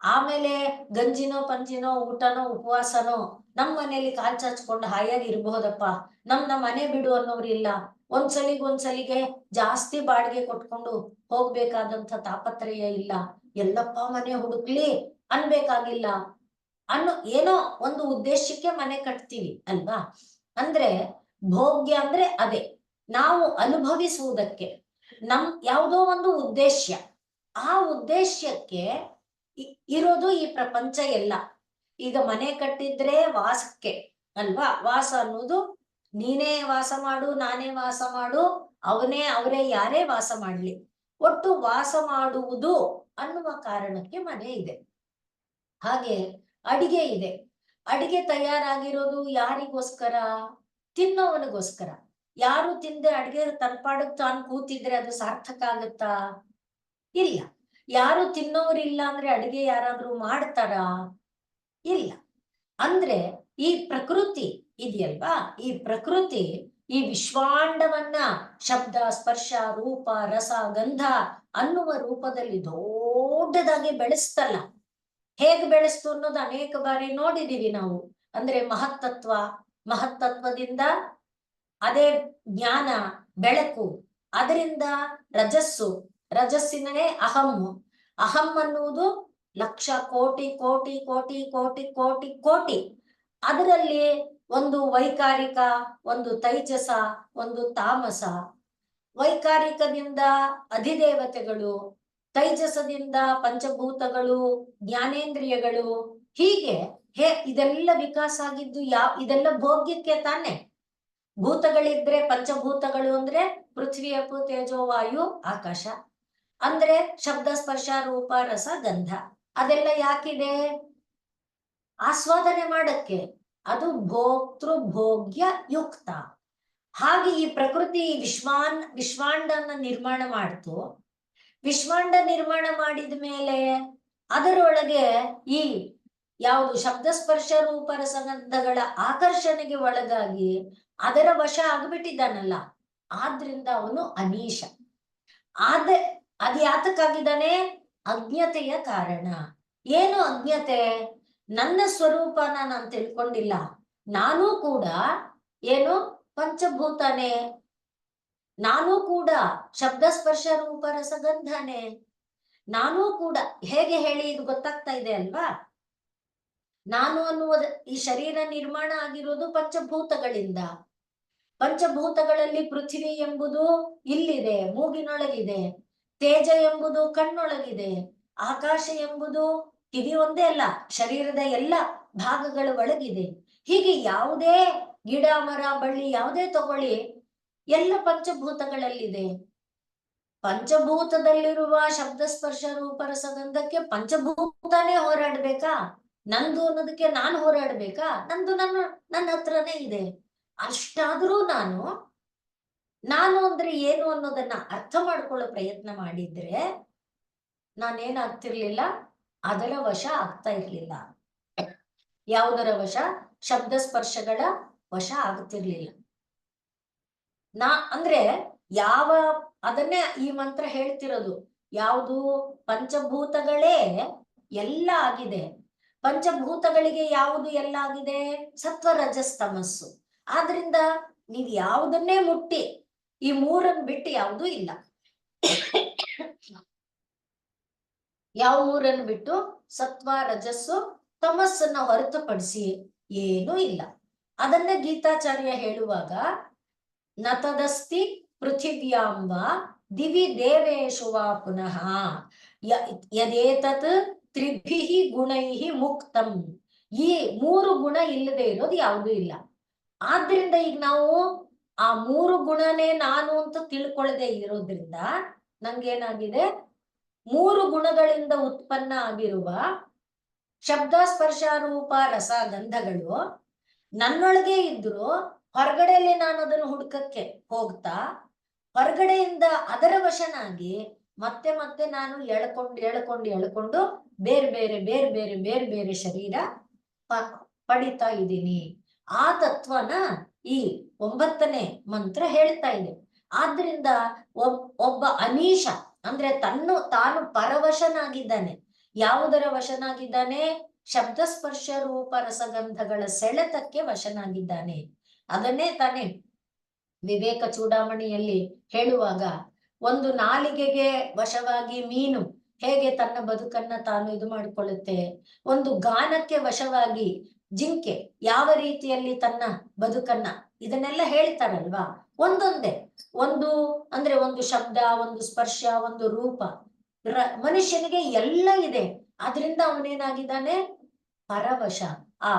ಆಮೇಲೆ ಗಂಜಿನೋ ಪಂಜಿನೋ ಊಟನೋ ಉಪವಾಸನೋ ನಮ್ ಮನೇಲಿ ಕಾಲ್ ಚಾಚ್ಕೊಂಡು ಹಾಯಾಗಿ ಇರ್ಬಹುದಪ್ಪ, ನಮ್ಮ ಮನೆ ಬಿಡು ಅನ್ನೋರಿಲ್ಲ. ಒಂದ್ಸಲಿಗೆ ಜಾಸ್ತಿ ಬಾಡಿಗೆ ಕೊಟ್ಕೊಂಡು ಹೋಗ್ಬೇಕಾದಂತ ತಾಪತ್ರಯ ಇಲ್ಲ. ಎಲ್ಲಪ್ಪ ಮನೆ ಹುಡುಕ್ಲಿ ಅನ್ಬೇಕಾಗಿಲ್ಲ ಅನ್ನೋ ಏನೋ ಒಂದು ಉದ್ದೇಶಕ್ಕೆ ಮನೆ ಕಟ್ತೀವಿ ಅಲ್ವಾ? ಅಂದ್ರೆ ಭೋಗ್ಯ ಅಂದ್ರೆ ಅದೇ, ನಾವು ಅನುಭವಿಸುವುದಕ್ಕೆ ಯಾವುದೋ ಒಂದು ಉದ್ದೇಶ. ಆ ಉದ್ದೇಶಕ್ಕೆ ಇರೋದು ಈ ಪ್ರಪಂಚ ಎಲ್ಲ. ಈಗ ಮನೆ ಕಟ್ಟಿದ್ರೆ ವಾಸಕ್ಕೆ ಅಲ್ವಾ? ವಾಸ ಅನ್ನೋದು ನೀನೇ ವಾಸ ಮಾಡು, ನಾನೇ ವಾಸ ಮಾಡು, ಅವರೇ ಯಾರೇ ವಾಸ ಮಾಡ್ಲಿ, ಒಟ್ಟು ವಾಸ ಮಾಡುವುದು ಅನ್ನುವ ಕಾರಣಕ್ಕೆ ಮನೆ ಇದೆ. ಹಾಗೆ ಅಡಿಗೆ ಇದೆ. ಅಡಿಗೆ ತಯಾರಾಗಿರೋದು ಯಾರಿಗೋಸ್ಕರ? ತಿನ್ನೋವನಿಗೋಸ್ಕರ. ಯಾರು ತಿಂದೆ ಅಡಿಗೆ ತನ್ಪಾಡಕ್ ತಾನು ಕೂತಿದ್ರೆ ಅದು ಸಾರ್ಥಕ ಆಗತ್ತಾ? ಇಲ್ಲ. ಯಾರು ತಿನ್ನೋರಿಲ್ಲ ಅಂದ್ರೆ ಅಡಿಗೆ ಯಾರಾದ್ರೂ ಮಾಡ್ತಾರಾ? ಇಲ್ಲ. ಅಂದ್ರೆ ಈ ಪ್ರಕೃತಿ ಇದೆಯಲ್ವಾ, ಈ ಪ್ರಕೃತಿ ಈ ವಿಶ್ವಾಂಡವನ್ನ ಶಬ್ದ ಸ್ಪರ್ಶ ರೂಪ ರಸ ಗಂಧ ಅನ್ನುವ ರೂಪದಲ್ಲಿ ದೊಡ್ಡದಾಗಿ ಬೆಳೆಸ್ತಲ್ಲ. ಹೇಗೆ ಬೆಳೆಸ್ತು ಅನ್ನೋದು ಅನೇಕ ಬಾರಿ ನೋಡಿದೀವಿ ನಾವು. ಅಂದ್ರೆ ಮಹತ್ತತ್ವದಿಂದ ಅದೇ ಜ್ಞಾನ ಬೆಳಕು, ಅದರಿಂದ ರಜಸ್ಸಿನೇ ಅಹಂ ಅನ್ನುವುದು ಲಕ್ಷ ಕೋಟಿ ಕೋಟಿ ಕೋಟಿ ಕೋಟಿ ಕೋಟಿ ಕೋಟಿ. ಅದರಲ್ಲಿ ಒಂದು ವೈಕಾರಿಕ, ಒಂದು ತೈಜಸ, ಒಂದು ತಾಮಸ. ವೈಕಾರಿಕದಿಂದ ಅಧಿದೇವತೆಗಳು, ತೈಜಸದಿಂದ ಪಂಚಭೂತಗಳು, ಜ್ಞಾನೇಂದ್ರಿಯಗಳು, ಹೀಗೆ ಇದೆಲ್ಲ ವಿಕಾಸ ಆಗಿದ್ದು ಇದೆಲ್ಲ ಭೋಗ್ಯಕ್ಕೆ ತಾನೆ. ಭೂತಗಳಿದ್ರೆ ಪಂಚಭೂತಗಳು ಅಂದ್ರೆ ಪೃಥ್ವಿ ಅಪ್ಪು ತೇಜೋ ವಾಯು ಆಕಾಶ, ಅಂದ್ರೆ ಶಬ್ದ ಸ್ಪರ್ಶ ರೂಪ ರಸ ಗಂಧ. ಅದೆಲ್ಲ ಯಾಕಿದೆ? ಆಸ್ವಾದನೆ ಮಾಡಕ್ಕೆ. ಅದು ಭೋಕ್ತೃ ಭೋಗ್ಯ ಯುಕ್ತ. ಹಾಗೆ ಈ ಪ್ರಕೃತಿ ವಿಶ್ವಾಂಡನ ನಿರ್ಮಾಣ ಮಾಡ್ತು. ವಿಶ್ವಾಂಡ ನಿರ್ಮಾಣ ಮಾಡಿದ ಮೇಲೆ ಅದರೊಳಗೆ ಈ ಯಾವುದು ಶಬ್ದ ಸ್ಪರ್ಶ ರೂಪ ರಸಗಂಧಗಳ ಆಕರ್ಷಣೆಗೆ ಒಳಗಾಗಿ ಅದರ ವಶ ಆಗ್ಬಿಟ್ಟಿದ್ದಾನಲ್ಲ, ಆದ್ರಿಂದ ಅವನು ಅನೀಶ. ಅದು ಯಾತಕ್ಕಾಗಿದ್ದಾನೆ? ಅಜ್ಞತೆಯ ಕಾರಣ. ಏನು ಅಜ್ಞತೆ? ನನ್ನ ಸ್ವರೂಪನ ನಾನು ತಿಳ್ಕೊಂಡಿಲ್ಲ. ನಾನೂ ಕೂಡ ಏನು ಪಂಚಭೂತನೇ, ನಾನೂ ಕೂಡ ಶಬ್ದ ಸ್ಪರ್ಶ ರೂಪ ರಸಗಂಧನೇ, ನಾನೂ ಕೂಡ. ಹೇಗೆ ಹೇಳಿ ಇದು ಗೊತ್ತಾಗ್ತಾ ಇದೆ ಅಲ್ವಾ? ನಾನು ಅನ್ನುವ ಈ ಶರೀರ ನಿರ್ಮಾಣ ಆಗಿರೋದು ಪಂಚಭೂತಗಳಿಂದ. ಪಂಚಭೂತಗಳಲ್ಲಿ ಪೃಥ್ವಿ ಎಂಬುದು ಇಲ್ಲಿದೆ, ಮೂಗಿನೊಳಗಿದೆ. ತೇಜ ಎಂಬುದು ಕಣ್ಣೊಳಗಿದೆ. ಆಕಾಶ ಎಂಬುದು ಕಿವಿ ಒಂದೇ ಅಲ್ಲ, ಶರೀರದ ಎಲ್ಲ ಭಾಗಗಳ ಒಳಗಿದೆ. ಹೀಗೆ ಯಾವುದೇ ಗಿಡ ಮರ ಬಳ್ಳಿ ಯಾವುದೇ ತಗೊಳ್ಳಿ, ಎಲ್ಲ ಪಂಚಭೂತಗಳಲ್ಲಿದೆ. ಪಂಚಭೂತದಲ್ಲಿರುವ ಶಬ್ದ ಸ್ಪರ್ಶ ರೂಪ ರಸಗಂಧಕ್ಕೆ ಪಂಚಭೂತನೇ ಹೋರಾಡ್ಬೇಕಾ? ನಂದು ಅನ್ನೋದಕ್ಕೆ ನಾನು ಹೋರಾಡ್ಬೇಕಾ? ನಂದು ನನ್ನ ಹತ್ರನೇ ಇದೆ. ಅಷ್ಟಾದ್ರೂ ನಾನು ಅಂದ್ರೆ ಏನು ಅನ್ನೋದನ್ನ ಅರ್ಥ ಮಾಡ್ಕೊಳ್ಳೋ ಪ್ರಯತ್ನ ಮಾಡಿದ್ರೆ ನಾನೇನಾಗ್ತಿರ್ಲಿಲ್ಲ, ಅದರ ವಶ ಆಗ್ತಾ ಇರ್ಲಿಲ್ಲ. ಯಾವುದರ ವಶ? ಶಬ್ದ ಸ್ಪರ್ಶಗಳ ವಶ ಆಗ್ತಿರ್ಲಿಲ್ಲ. ಅಂದ್ರೆ ಅದನ್ನೇ ಈ ಮಂತ್ರ ಹೇಳ್ತಿರೋದು. ಯಾವುದು? ಪಂಚಭೂತಗಳೇ ಎಲ್ಲ ಆಗಿದೆ. ಪಂಚಭೂತಗಳಿಗೆ ಯಾವುದು ಎಲ್ಲ ಆಗಿದೆ? ಸತ್ವ ರಜಸ್ ತಮಸ್ಸು. ಆದ್ರಿಂದ ನೀವ್ ಯಾವುದನ್ನೇ ಮುಟ್ಟಿ ಈ ಮೂರನ್ನು ಬಿಟ್ಟು ಯಾವುದೂ ಇಲ್ಲ. ಯಾವ ಮೂರನ್ನು ಬಿಟ್ಟು? ಸತ್ವ ರಜಸ್ಸು ತಮಸ್ಸನ್ನ ಹೊರತುಪಡಿಸಿ ಏನೂ ಇಲ್ಲ. ಅದನ್ನೇ ಗೀತಾಚಾರ್ಯ ಹೇಳುವಾಗ ನತದಸ್ತಿ ಪೃಥಿವ್ಯಾಂಬ ದಿವಿ ದೇವೇಶು ವಾ ಪುನಃ ಯದೇತತ್ ತ್ರಿಭಿಹಿ ಗುಣೈಹಿ ಮುಕ್ತಂ. ಈ 3 ಗುಣ ಇಲ್ಲದೆ ಇರೋದು ಯಾವುದೂ ಇಲ್ಲ. ಆದ್ರಿಂದ ಈಗ ನಾವು ಆ 3 ಗುಣನೇ ನಾನು ಅಂತ ತಿಳ್ಕೊಳ್ಳದೆ ಇರೋದ್ರಿಂದ ನಂಗೇನಾಗಿದೆ, 3 ಗುಣಗಳಿಂದ ಉತ್ಪನ್ನ ಆಗಿರುವ ಶಬ್ದ ಸ್ಪರ್ಶ ರೂಪ ರಸ ಗಂಧಗಳು ನನ್ನೊಳಗೆ ಇದ್ರು ಹೊರಗಡೆಯಲ್ಲಿ ನಾನು ಅದನ್ನು ಹುಡ್ಕಕ್ಕೆ ಹೋಗ್ತಾ ಹೊರಗಡೆಯಿಂದ ಅದರ ವಶನಾಗಿ ಮತ್ತೆ ಮತ್ತೆ ನಾನು ಎಳ್ಕೊಂಡು ಬೇರೆ ಬೇರೆ ಬೇರೆ ಬೇರೆ ಬೇರೆ ಬೇರೆ ಶರೀರ ಪಡಿತಾ ಇದ್ದೀನಿ. ಆ ತತ್ವನ ಈ 9ನೇ ಮಂತ್ರ ಹೇಳ್ತಾ ಇದೆ. ಆದ್ರಿಂದ ಒಬ್ಬ ಅನೀಶ ಅಂದ್ರೆ ತಾನು ಪರವಶನಾಗಿದ್ದಾನೆ. ಯಾವುದರ ವಶನಾಗಿದ್ದಾನೆ? ಶಬ್ದ ಸ್ಪರ್ಶ ರೂಪ ರಸಗಂಧಗಳ ಸೆಳೆತಕ್ಕೆ ವಶನಾಗಿದ್ದಾನೆ. ಅದನ್ನೇ ತಾನೇ ವಿವೇಕ ಚೂಡಾಮಣಿಯಲ್ಲಿ ಹೇಳುವಾಗ, ಒಂದು ನಾಲಿಗೆಗೆ ವಶವಾಗಿ ಮೀನು ಹೇಗೆ ತನ್ನ ಬದುಕನ್ನ ತಾನು ಇದು ಮಾಡಿಕೊಳ್ಳುತ್ತೆ, ಒಂದು ಗಾನಕ್ಕೆ ವಶವಾಗಿ ಜಿಂಕೆ ಯಾವ ರೀತಿಯಲ್ಲಿ ತನ್ನ ಬದುಕನ್ನ, ಇದನ್ನೆಲ್ಲ ಹೇಳ್ತಾರಲ್ವಾ. ಒಂದೊಂದೇ ಒಂದು ಶಬ್ದ, ಒಂದು ಸ್ಪರ್ಶ, ಒಂದು ರೂಪ, ಮನುಷ್ಯನಿಗೆ ಎಲ್ಲ ಇದೆ. ಆದ್ರಿಂದ ಅವನೇನಾಗಿದ್ದಾನೆ? ಪರವಶ, ಆ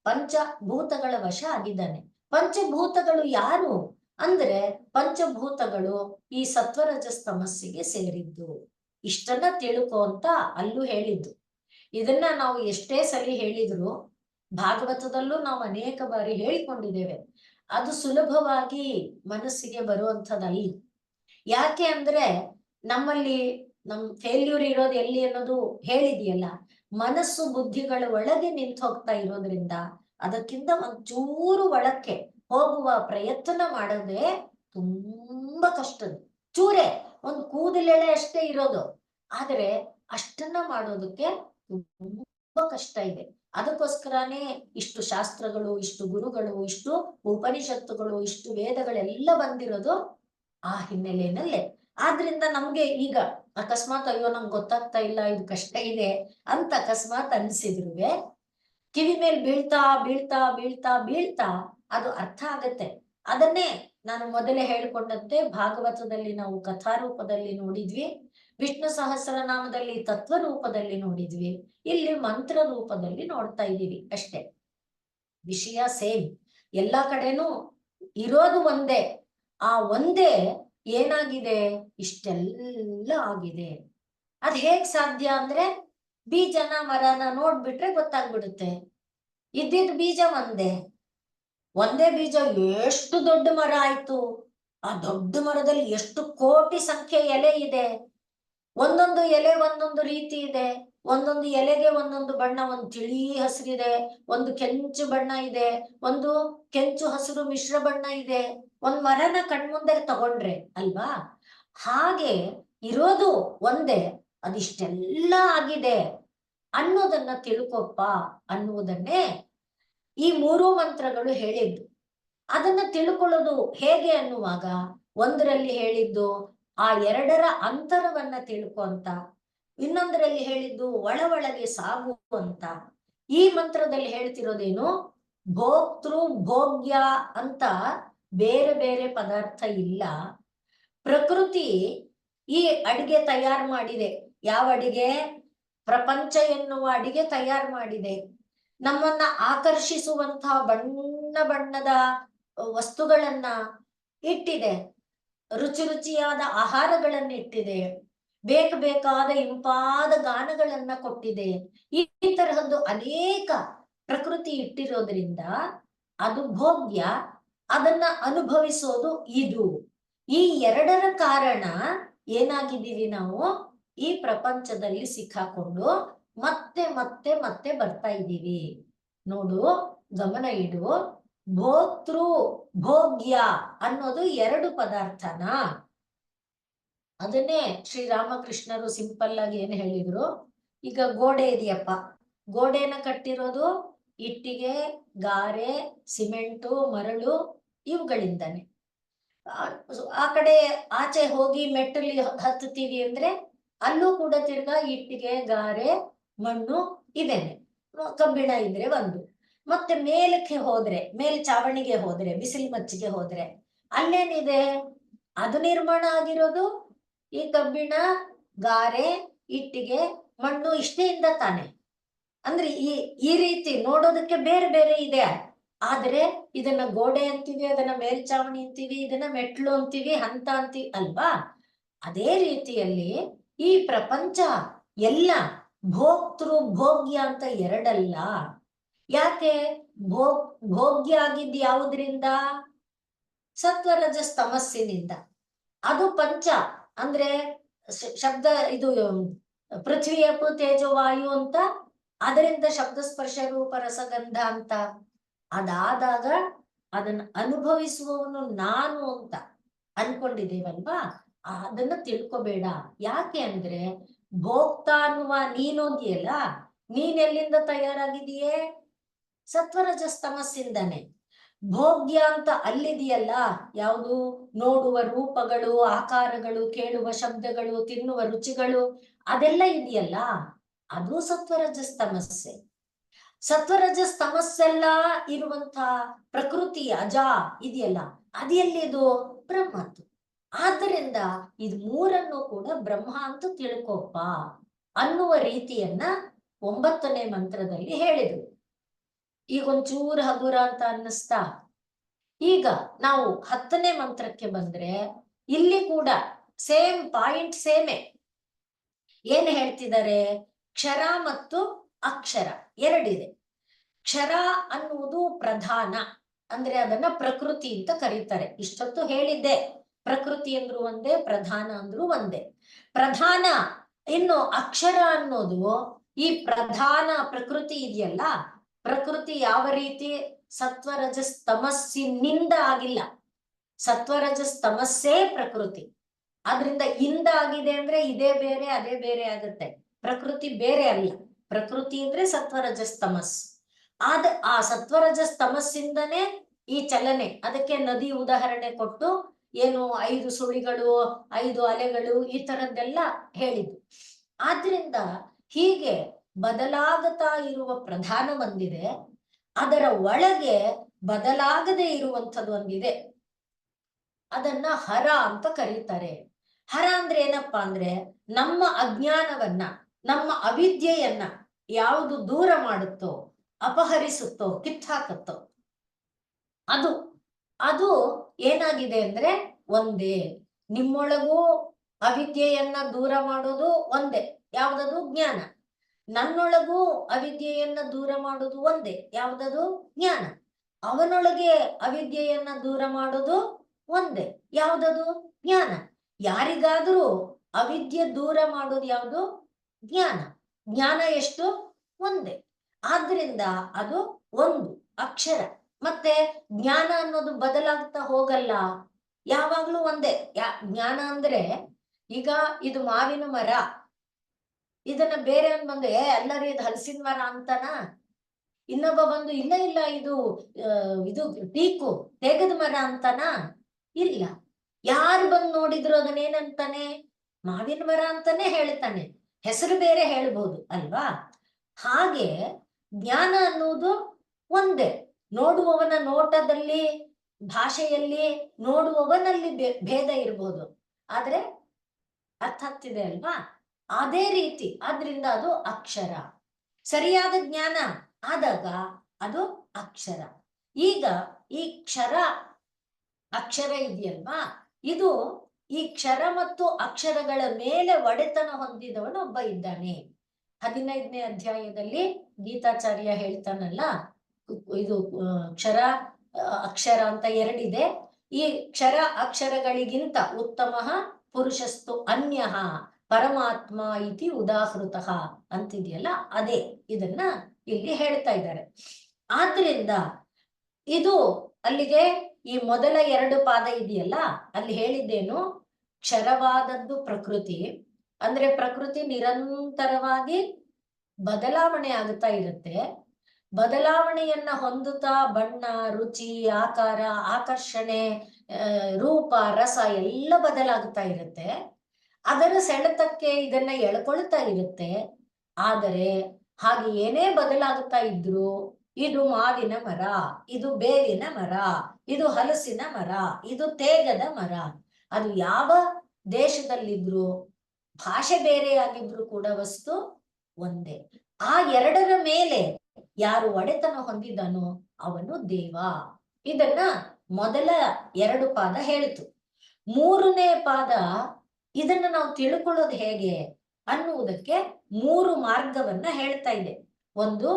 ಪಂಚಭೂತಗಳ ವಶ ಆಗಿದ್ದಾನೆ. ಪಂಚಭೂತಗಳು ಯಾರು ಅಂದ್ರೆ, ಪಂಚಭೂತಗಳು ಈ ಸತ್ವರಜಸ್ತಮಸ್ಸಿಗೆ ಸೇರಿದ್ದು. ಇಷ್ಟನ್ನ ತಿಳ್ಕೊ ಅಂತ ಅಲ್ಲೂ ಹೇಳಿದ್ದು. ಇದನ್ನ ನಾವು ಎಷ್ಟೇ ಸಲಿ ಹೇಳಿದ್ರು, ಭಾಗವತದಲ್ಲೂ ನಾವು ಅನೇಕ ಬಾರಿ ಹೇಳಿಕೊಂಡಿದ್ದೇವೆ. ಅದು ಸುಲಭವಾಗಿ ಮನಸ್ಸಿಗೆ ಬರುವಂಥದ್ದಲ್ಲ. ಯಾಕೆ ಅಂದ್ರೆ ನಮ್ಮಲ್ಲಿ ಫೇಲ್ಯೂರ್ ಇರೋದು ಎಲ್ಲಿ ಅನ್ನೋದು ಹೇಳಿದೆಯಲ್ಲ. ಮನಸ್ಸು ಬುದ್ಧಿಗಳ ಒಳಗೆ ನಿಂತು ಹೋಗ್ತಾ ಇರೋದ್ರಿಂದ ಅದಕ್ಕಿಂತ ಒಂಚೂರು ಒಳಕ್ಕೆ ಹೋಗುವ ಪ್ರಯತ್ನ ಮಾಡೋದೇ ತುಂಬಾ ಕಷ್ಟದ. ಚೂರೇ ಒಂದು ಕೂದಲೆಳೆ ಅಷ್ಟೇ ಇರೋದು, ಆದರೆ ಅಷ್ಟನ್ನ ಮಾಡೋದಕ್ಕೆ ತುಂಬಾ ಕಷ್ಟ ಇದೆ. ಅದಕ್ಕೋಸ್ಕರನೇ ಇಷ್ಟು ಶಾಸ್ತ್ರಗಳು, ಇಷ್ಟು ಗುರುಗಳು, ಇಷ್ಟು ಉಪನಿಷತ್ತುಗಳು, ಇಷ್ಟು ವೇದಗಳೆಲ್ಲ ಬಂದಿರೋದು ಆ ಹಿನ್ನೆಲೆಯಲ್ಲೇ. ಆದ್ರಿಂದ ನಮ್ಗೆ ಈಗ ಅಕಸ್ಮಾತ್ ಅಯ್ಯೋ ನಂಗೆ ಗೊತ್ತಾಗ್ತಾ ಇಲ್ಲ, ಇದು ಕಷ್ಟ ಇದೆ ಅಂತ ಅಕಸ್ಮಾತ್ ಅನ್ಸಿದ್ರುವೆ ಕಿವಿ ಮೇಲೆ ಬೀಳ್ತಾ ಬೀಳ್ತಾ ಬೀಳ್ತಾ ಬೀಳ್ತಾ ಅದು ಅರ್ಥ ಆಗತ್ತೆ. ಅದನ್ನೇ ನಾನು ಮೊದಲೇ ಹೇಳ್ಕೊಂಡಂತೆ ಭಾಗವತದಲ್ಲಿ ನಾವು ಕಥಾರೂಪದಲ್ಲಿ ನೋಡಿದ್ವಿ, ವಿಷ್ಣು ಸಹಸ್ರನಾಮದಲ್ಲಿ ತತ್ವ ರೂಪದಲ್ಲಿ ನೋಡಿದ್ವಿ, ಇಲ್ಲಿ ಮಂತ್ರ ರೂಪದಲ್ಲಿ ನೋಡ್ತಾ ಇದ್ದೀವಿ ಅಷ್ಟೇ. ವಿಷಯ ಸೇಮ್, ಎಲ್ಲಾ ಕಡೆನೂ ಇರೋದು ಒಂದೇ. ಆ ಒಂದೇ ಏನಾಗಿದೆ, ಇಷ್ಟೆಲ್ಲ ಆಗಿದೆ. ಅದ್ ಹೇಗ್ ಸಾಧ್ಯ ಅಂದ್ರೆ, ಬೀಜನ ಮರನ ನೋಡ್ಬಿಟ್ರೆ ಗೊತ್ತಾಗ್ಬಿಡುತ್ತೆ. ಇದ್ದಿದ್ ಬೀಜ ಒಂದೇ ಬೀಜ ಎಷ್ಟು ದೊಡ್ಡ ಮರ ಆಯ್ತು. ಆ ದೊಡ್ಡ ಮರದಲ್ಲಿ ಎಷ್ಟು ಕೋಟಿ ಸಂಖ್ಯೆ ಎಲೆ ಇದೆ. ಒಂದೊಂದು ಎಲೆ ಒಂದೊಂದು ರೀತಿ ಇದೆ. ಒಂದೊಂದು ಎಲೆಗೆ ಒಂದೊಂದು ಬಣ್ಣ, ಒಂದು ತಿಳಿ ಹಸಿರಿದೆ, ಒಂದು ಕೆಂಚು ಬಣ್ಣ ಇದೆ, ಒಂದು ಕೆಂಚು ಹಸಿರು ಮಿಶ್ರ ಬಣ್ಣ ಇದೆ. ಒಂದ್ ಮರನ ಕಣ್ಮುಂದೆ ತಗೊಂಡ್ರೆ ಅಲ್ವಾ, ಹಾಗೆ ಇರೋದು ಒಂದೇ, ಅದಿಷ್ಟೆಲ್ಲ ಆಗಿದೆ ಅನ್ನೋದನ್ನ ತಿಳ್ಕೊಪ್ಪ ಅನ್ನುವುದನ್ನೇ ಈ 3 ಮಂತ್ರಗಳು ಹೇಳಿದ್ದು. ಅದನ್ನ ತಿಳ್ಕೊಳ್ಳೋದು ಹೇಗೆ ಅನ್ನುವಾಗ, ಒಂದರಲ್ಲಿ ಹೇಳಿದ್ದು ಆ 2ರ ಅಂತರವನ್ನ ತಿಳ್ಕೊ ಅಂತ, ಇನ್ನೊಂದರಲ್ಲಿ ಹೇಳಿದ್ದು ಒಳಗೆ ಸಾಗು ಅಂತ. ಈ ಮಂತ್ರದಲ್ಲಿ ಹೇಳ್ತಿರೋದೇನು, ಭೋಕ್ತೃ ಭೋಗ್ಯ ಅಂತ ಬೇರೆ ಬೇರೆ ಪದಾರ್ಥ ಇಲ್ಲ. ಪ್ರಕೃತಿ ಈ ಅಡಿಗೆ ತಯಾರು ಮಾಡಿದೆ. ಯಾವ ಅಡಿಗೆ? ಪ್ರಪಂಚ ಎನ್ನುವ ಅಡಿಗೆ ತಯಾರು ಮಾಡಿದೆ. ನಮ್ಮನ್ನ ಆಕರ್ಷಿಸುವಂತಹ ಬಣ್ಣ ಬಣ್ಣದ ವಸ್ತುಗಳನ್ನ ಇಟ್ಟಿದೆ, ರುಚಿ ರುಚಿಯಾದ ಆಹಾರಗಳನ್ನ ಇಟ್ಟಿದೆ, ಬೇಕಾದ ಇಂಪಾದ ಗಾನಗಳನ್ನ ಕೊಟ್ಟಿದೆ. ಈ ತರಹದ್ದು ಅನೇಕ ಪ್ರಕೃತಿ ಇಟ್ಟಿರೋದ್ರಿಂದ ಅದು ಭೋಗ್ಯ, ಅದನ್ನ ಅನುಭವಿಸೋದು ಇದು. ಈ 2ರ ಕಾರಣ ಏನಾಗಿದ್ದೀವಿ ನಾವು, ಈ ಪ್ರಪಂಚದಲ್ಲಿ ಸಿಕ್ಕಾಕೊಂಡು ಮತ್ತೆ ಮತ್ತೆ ಮತ್ತೆ ಬರ್ತಾ ಇದ್ದೀವಿ. ನೋಡು, ಗಮನ ಇಡು, ಭೋಕ್ತೃ ಭೋಗ್ಯ ಅನ್ನೋದು 2 ಪದಾರ್ಥನ. ಅದನ್ನೇ ಶ್ರೀರಾಮಕೃಷ್ಣರು ಸಿಂಪಲ್ ಆಗಿ ಏನ್ ಹೇಳಿದ್ರು, ಈಗ ಗೋಡೆ ಇದೆಯಪ್ಪ, ಗೋಡೆನ ಕಟ್ಟಿರೋದು ಇಟ್ಟಿಗೆ, ಗಾರೆ, ಸಿಮೆಂಟು, ಮರಳು ಇವುಗಳಿಂದಾನೆ. ಆ ಕಡೆ ಆಚೆ ಹೋಗಿ ಮೆಟ್ಟಲಿ ಹತ್ತುತ್ತೀವಿ ಅಂದ್ರೆ ಅಲ್ಲೂ ಕೂಡ ತಿರ್ಗಾ ಇಟ್ಟಿಗೆ, ಗಾರೆ, ಮಣ್ಣು ಇದೇನೆ, ಕಬ್ಬಿಣ ಇದ್ರೆ ಒಂದು. ಮತ್ತೆ ಮೇಲಕ್ಕೆ ಹೋದ್ರೆ, ಚಾವಣಿಗೆ ಹೋದ್ರೆ, ಬಿಸಿಲು ಮಚ್ಚಿಗೆ ಹೋದ್ರೆ ಅಲ್ಲೇನಿದೆ, ಅದು ನಿರ್ಮಾಣ ಆಗಿರೋದು ಈ ಕಬ್ಬಿಣ, ಗಾರೆ, ಇಟ್ಟಿಗೆ, ಮಣ್ಣು ಇಷ್ಟೇಯಿಂದ ತಾನೆ. ಅಂದ್ರೆ ಈ ರೀತಿ ನೋಡೋದಕ್ಕೆ ಬೇರೆ ಬೇರೆ ಇದೆ. ಆದ್ರೆ ಇದನ್ನ ಗೋಡೆ ಅಂತೀವಿ, ಅದನ್ನ ಮೇಲ್ಚಾವಣಿ ಅಂತೀವಿ, ಇದನ್ನ ಮೆಟ್ಲು ಅಂತೀವಿ, ಹಂತ ಅಂತೀವಿ ಅಲ್ವಾ. ಅದೇ ರೀತಿಯಲ್ಲಿ ಈ ಪ್ರಪಂಚ ಎಲ್ಲ ಭೋಕ್ತೃ ಭೋಗ್ಯ ಅಂತ ಎರಡಲ್ಲ. ಯಾಕೆ? ಭೋಗ್ಯ ಆಗಿದ್ ಯಾವುದ್ರಿಂದ? ಸತ್ವರಜಸ್ ತಮಸ್ಸಿನಿಂದ. ಅದು ಪಂಚ ಅಂದ್ರೆ ಶಬ್ದ ಇದು ಪೃಥ್ವಿ ಅಪ್ಪು ತೇಜೋ ವಾಯು ಅಂತ, ಅದರಿಂದ ಶಬ್ದ ಸ್ಪರ್ಶ ರೂಪ ರಸಗಂಧ ಅಂತ. ಅದಾದಾಗ ಅದನ್ನ ಅನುಭವಿಸುವವನು ನಾನು ಅಂತ ಅನ್ಕೊಂಡಿದ್ದೇವಲ್ವಾ, ಅದನ್ನ ತಿಳ್ಕೊಬೇಡ. ಯಾಕೆ ಅಂದ್ರೆ ಭೋಕ್ತಾ ಅನ್ನುವ ನೀನೋದಿಯಲ್ಲ, ನೀನೆಲ್ಲಿಂದ ತಯಾರಾಗಿದೆಯೇ? ಸತ್ವರಜಸ್ ತಮಸ್ಸಿಂದನೆ. ಭೋಗ್ಯ ಅಂತ ಅಲ್ಲಿದೆಯಲ್ಲ, ಯಾವುದು? ನೋಡುವ ರೂಪಗಳು, ಆಕಾರಗಳು, ಕೇಳುವ ಶಬ್ದಗಳು, ತಿನ್ನುವ ರುಚಿಗಳು, ಅದೆಲ್ಲ ಇದೆಯಲ್ಲ, ಅದು ಸತ್ವರಜಸ್ ತಮಸ್ಸೆ. ಸತ್ವರಜಸ್ ತಮಸ್ಸೆಲ್ಲ ಇರುವಂತ ಪ್ರಕೃತಿ ಅಜ ಇದೆಯಲ್ಲ, ಅದೆಲ್ಲಿದು? ಬ್ರಹ್ಮದ್ದು. ಆದ್ದರಿಂದ ಇದು ಮೂರನ್ನು ಕೂಡ ಬ್ರಹ್ಮ ಅಂತ ತಿಳ್ಕೊಪ್ಪ ಅನ್ನುವ ರೀತಿಯನ್ನ 9ನೇ ಮಂತ್ರದಲ್ಲಿ ಹೇಳಿದ್ರು. ಈಗ ಒಂಚೂರು ಹಗುರ ಅಂತ ಅನ್ನಿಸ್ತಾ? ಈಗ ನಾವು 10ನೇ ಮಂತ್ರಕ್ಕೆ ಬಂದ್ರೆ ಇಲ್ಲಿ ಕೂಡ ಸೇಮ್ ಪಾಯಿಂಟ್, ಸೇಮೆ. ಏನ್ ಹೇಳ್ತಿದ್ದಾರೆ? ಕ್ಷರ ಮತ್ತು ಅಕ್ಷರ ಎರಡಿದೆ. ಕ್ಷರ ಅನ್ನುವುದು ಪ್ರಧಾನ, ಅಂದ್ರೆ ಅದನ್ನ ಪ್ರಕೃತಿ ಅಂತ ಕರೀತಾರೆ. ಇಷ್ಟೊತ್ತು ಹೇಳಿದ್ದೆ, ಪ್ರಕೃತಿ ಅಂದ್ರು ಒಂದೇ, ಪ್ರಧಾನ ಅಂದ್ರು ಒಂದೇ. ಪ್ರಧಾನ. ಇನ್ನು ಅಕ್ಷರ ಅನ್ನೋದು ಈ ಪ್ರಧಾನ ಪ್ರಕೃತಿ ಇದೆಯಲ್ಲ, ಪ್ರಕೃತಿ ಯಾವ ರೀತಿ? ಸತ್ವರಜಸ್ ತಮಸ್ಸಿನಿಂದ ಆಗಿಲ್ಲ. ಸತ್ವರಜಸ್ ತಮಸ್ಸೇ ಪ್ರಕೃತಿ. ಆದ್ರಿಂದ ಇಂದ ಆಗಿದೆ ಅಂದ್ರೆ ಇದೇ ಬೇರೆ ಅದೇ ಬೇರೆ ಆಗುತ್ತೆ. ಪ್ರಕೃತಿ ಬೇರೆ ಅಲ್ಲ. ಪ್ರಕೃತಿ ಅಂದ್ರೆ ಸತ್ವರಜಸ್ ತಮಸ್. ಆ ಸತ್ವರಜಸ್ ತಮಸ್ಸಿಂದನೇ ಈ ಚಲನೆ. ಅದಕ್ಕೆ ನದಿ ಉದಾಹರಣೆ ಕೊಟ್ಟು ಏನು 5 ಸುಳಿಗಳು, 5 ಅಲೆಗಳು, ಈ ತರದ್ದೆಲ್ಲ ಹೇಳಿದ್ದು. ಆದ್ರಿಂದ ಹೀಗೆ ಬದಲಾಗುತ್ತಾ ಇರುವ ಪ್ರಧಾನ ಒಂದಿದೆ, ಅದರ ಒಳಗೆ ಬದಲಾಗದೆ ಇರುವಂಥದ್ದು ಒಂದಿದೆ. ಅದನ್ನ ಹರ ಅಂತ ಕರೀತಾರೆ. ಹರ ಅಂದ್ರೆ ಏನಪ್ಪಾ ಅಂದ್ರೆ ನಮ್ಮ ಅಜ್ಞಾನವನ್ನ, ನಮ್ಮ ಅವಿದ್ಯೆಯನ್ನ ಯಾವುದು ದೂರ ಮಾಡುತ್ತೋ, ಅಪಹರಿಸುತ್ತೋ, ಕಿತ್ತಾಕತ್ತೋ, ಅದು ಏನಾಗಿದೆ ಅಂದ್ರೆ ಒಂದೇ. ನಿಮ್ಮೊಳಗೂ ಅವಿದ್ಯೆಯನ್ನ ದೂರ ಮಾಡೋದು ಒಂದೇ. ಯಾವ್ದದು? ಜ್ಞಾನ. ನನ್ನೊಳಗೂ ಅವಿದ್ಯೆಯನ್ನ ದೂರ ಮಾಡೋದು ಒಂದೇ. ಯಾವ್ದದು? ಜ್ಞಾನ. ಅವನೊಳಗೆ ಅವಿದ್ಯೆಯನ್ನ ದೂರ ಮಾಡೋದು ಒಂದೇ. ಯಾವ್ದದು? ಜ್ಞಾನ. ಯಾರಿಗಾದ್ರೂ ಅವಿದ್ಯೆ ದೂರ ಮಾಡೋದು ಯಾವುದು? ಜ್ಞಾನ. ಜ್ಞಾನ ಎಷ್ಟು? ಒಂದೇ. ಆದ್ರಿಂದ ಅದು ಒಂದು ಅಕ್ಷರ. ಮತ್ತೆ ಜ್ಞಾನ ಅನ್ನೋದು ಬದಲಾಗ್ತಾ ಹೋಗಲ್ಲ, ಯಾವಾಗ್ಲೂ ಒಂದೇ. ಜ್ಞಾನ ಅಂದ್ರೆ ಈಗ ಇದು ಮಾವಿನ ಮರ, ಇದನ್ನ ಬೇರೆ ಬಂದು ಎಲ್ಲರೂ ಇದು ಹಲಸಿನ ಮರ ಅಂತಾನ? ಇನ್ನೊಬ್ಬ ಬಂದು ಇಲ್ಲ ಇಲ್ಲ ಇದು ಟೀಕು ತೆಗೆದ ಮರ ಅಂತಾನ? ಇಲ್ಲ. ಯಾರು ಬಂದು ನೋಡಿದ್ರು ಅದನ್ನೇನಂತಾನೆ? ಮಾವಿನ ಮರ ಅಂತಾನೆ ಹೇಳ್ತಾನೆ. ಹೆಸರು ಬೇರೆ ಹೇಳ್ಬೋದು ಅಲ್ವಾ? ಹಾಗೆ ಜ್ಞಾನ ಅನ್ನುವುದು ಒಂದೇ. ನೋಡುವವನ ನೋಟದಲ್ಲಿ, ಭಾಷೆಯಲ್ಲಿ, ನೋಡುವವನಲ್ಲಿ ಭೇದ ಇರ್ಬೋದು, ಆದ್ರೆ ಅರ್ಥ ಆಗ್ತಿದೆ ಅಲ್ವಾ? ಅದೇ ರೀತಿ. ಆದ್ರಿಂದ ಅದು ಅಕ್ಷರ. ಸರಿಯಾದ ಜ್ಞಾನ ಆದಾಗ ಅದು ಅಕ್ಷರ. ಈಗ ಈ ಕ್ಷರ ಅಕ್ಷರ ಇದೆಯಲ್ವಾ, ಇದು ಈ ಕ್ಷರ ಮತ್ತು ಅಕ್ಷರಗಳ ಮೇಲೆ ಒಡೆತನ ಹೊಂದಿದವನು ಒಬ್ಬ ಇದ್ದಾನೆ. 15ನೇ ಅಧ್ಯಾಯದಲ್ಲಿ ಗೀತಾಚಾರ್ಯ ಹೇಳ್ತಾನಲ್ಲ, ಇದು ಕ್ಷರ ಅಕ್ಷರ ಅಂತ ಎರಡಿದೆ. ಈ ಕ್ಷರ ಅಕ್ಷರಗಳಿಗಿಂತ ಉತ್ತಮ ಪುರುಷಸ್ತು ಅನ್ಯ ಪರಮಾತ್ಮ ಇತಿ ಉದಾಹೃತಃ ಅಂತಿದೆಯಲ್ಲ, ಅದೇ ಇದನ್ನ ಇಲ್ಲಿ ಹೇಳ್ತಾ ಇದ್ದಾರೆ. ಆದ್ರಿಂದ ಇದು ಅಲ್ಲಿಗೆ ಈ ಮೊದಲ 2 ಪಾದ ಇದೆಯಲ್ಲ, ಅಲ್ಲಿ ಹೇಳಿದ್ದೇನು? ಕ್ಷರವಾದದ್ದು ಪ್ರಕೃತಿ. ಅಂದ್ರೆ ಪ್ರಕೃತಿ ನಿರಂತರವಾಗಿ ಬದಲಾವಣೆ ಆಗುತ್ತಾ ಇರುತ್ತೆ. ಬದಲಾವಣೆಯನ್ನ ಹೊಂದುತ್ತಾ ಬಣ್ಣ, ರುಚಿ, ಆಕಾರ, ಆಕರ್ಷಣೆ, ರೂಪ, ರಸ ಎಲ್ಲ ಬದಲಾಗುತ್ತಾ ಇರುತ್ತೆ. ಅದರ ಸೆಳೆತಕ್ಕೆ ಇದನ್ನ ಎಳ್ಕೊಳ್ತಾ ಇರುತ್ತೆ. ಆದರೆ ಹಾಗೆ ಏನೇ ಬದಲಾಗುತ್ತಾ ಇದ್ರು, ಇದು ಮಾವಿನ ಮರ, ಇದು ಬೇವಿನ ಮರ, ಇದು ಹಲಸಿನ ಮರ, ಇದು ತೇಗದ ಮರ, ಅದು ಯಾವ ದೇಶದಲ್ಲಿದ್ರು ಭಾಷೆ ಬೇರೆಯಾಗಿದ್ರು ಕೂಡ ವಸ್ತು ಒಂದೇ. ಆ ಎರಡರ ಮೇಲೆ ಯಾರು ಒಡೆತನ ಹೊಂದಿದನೋ ಅವನು ದೇವ. ಇದನ್ನ ಮೊದಲ 2 ಪಾದ ಹೇಳಿತು. 3ನೇ ಪಾದ ಇದನ್ನ ನಾವು ತಿಳ್ಕೊಳ್ಳೋದು ಹೇಗೆ ಅನ್ನುವುದಕ್ಕೆ 3 ಮಾರ್ಗವನ್ನ ಹೇಳ್ತಾ ಇದೆ. ಒಂದು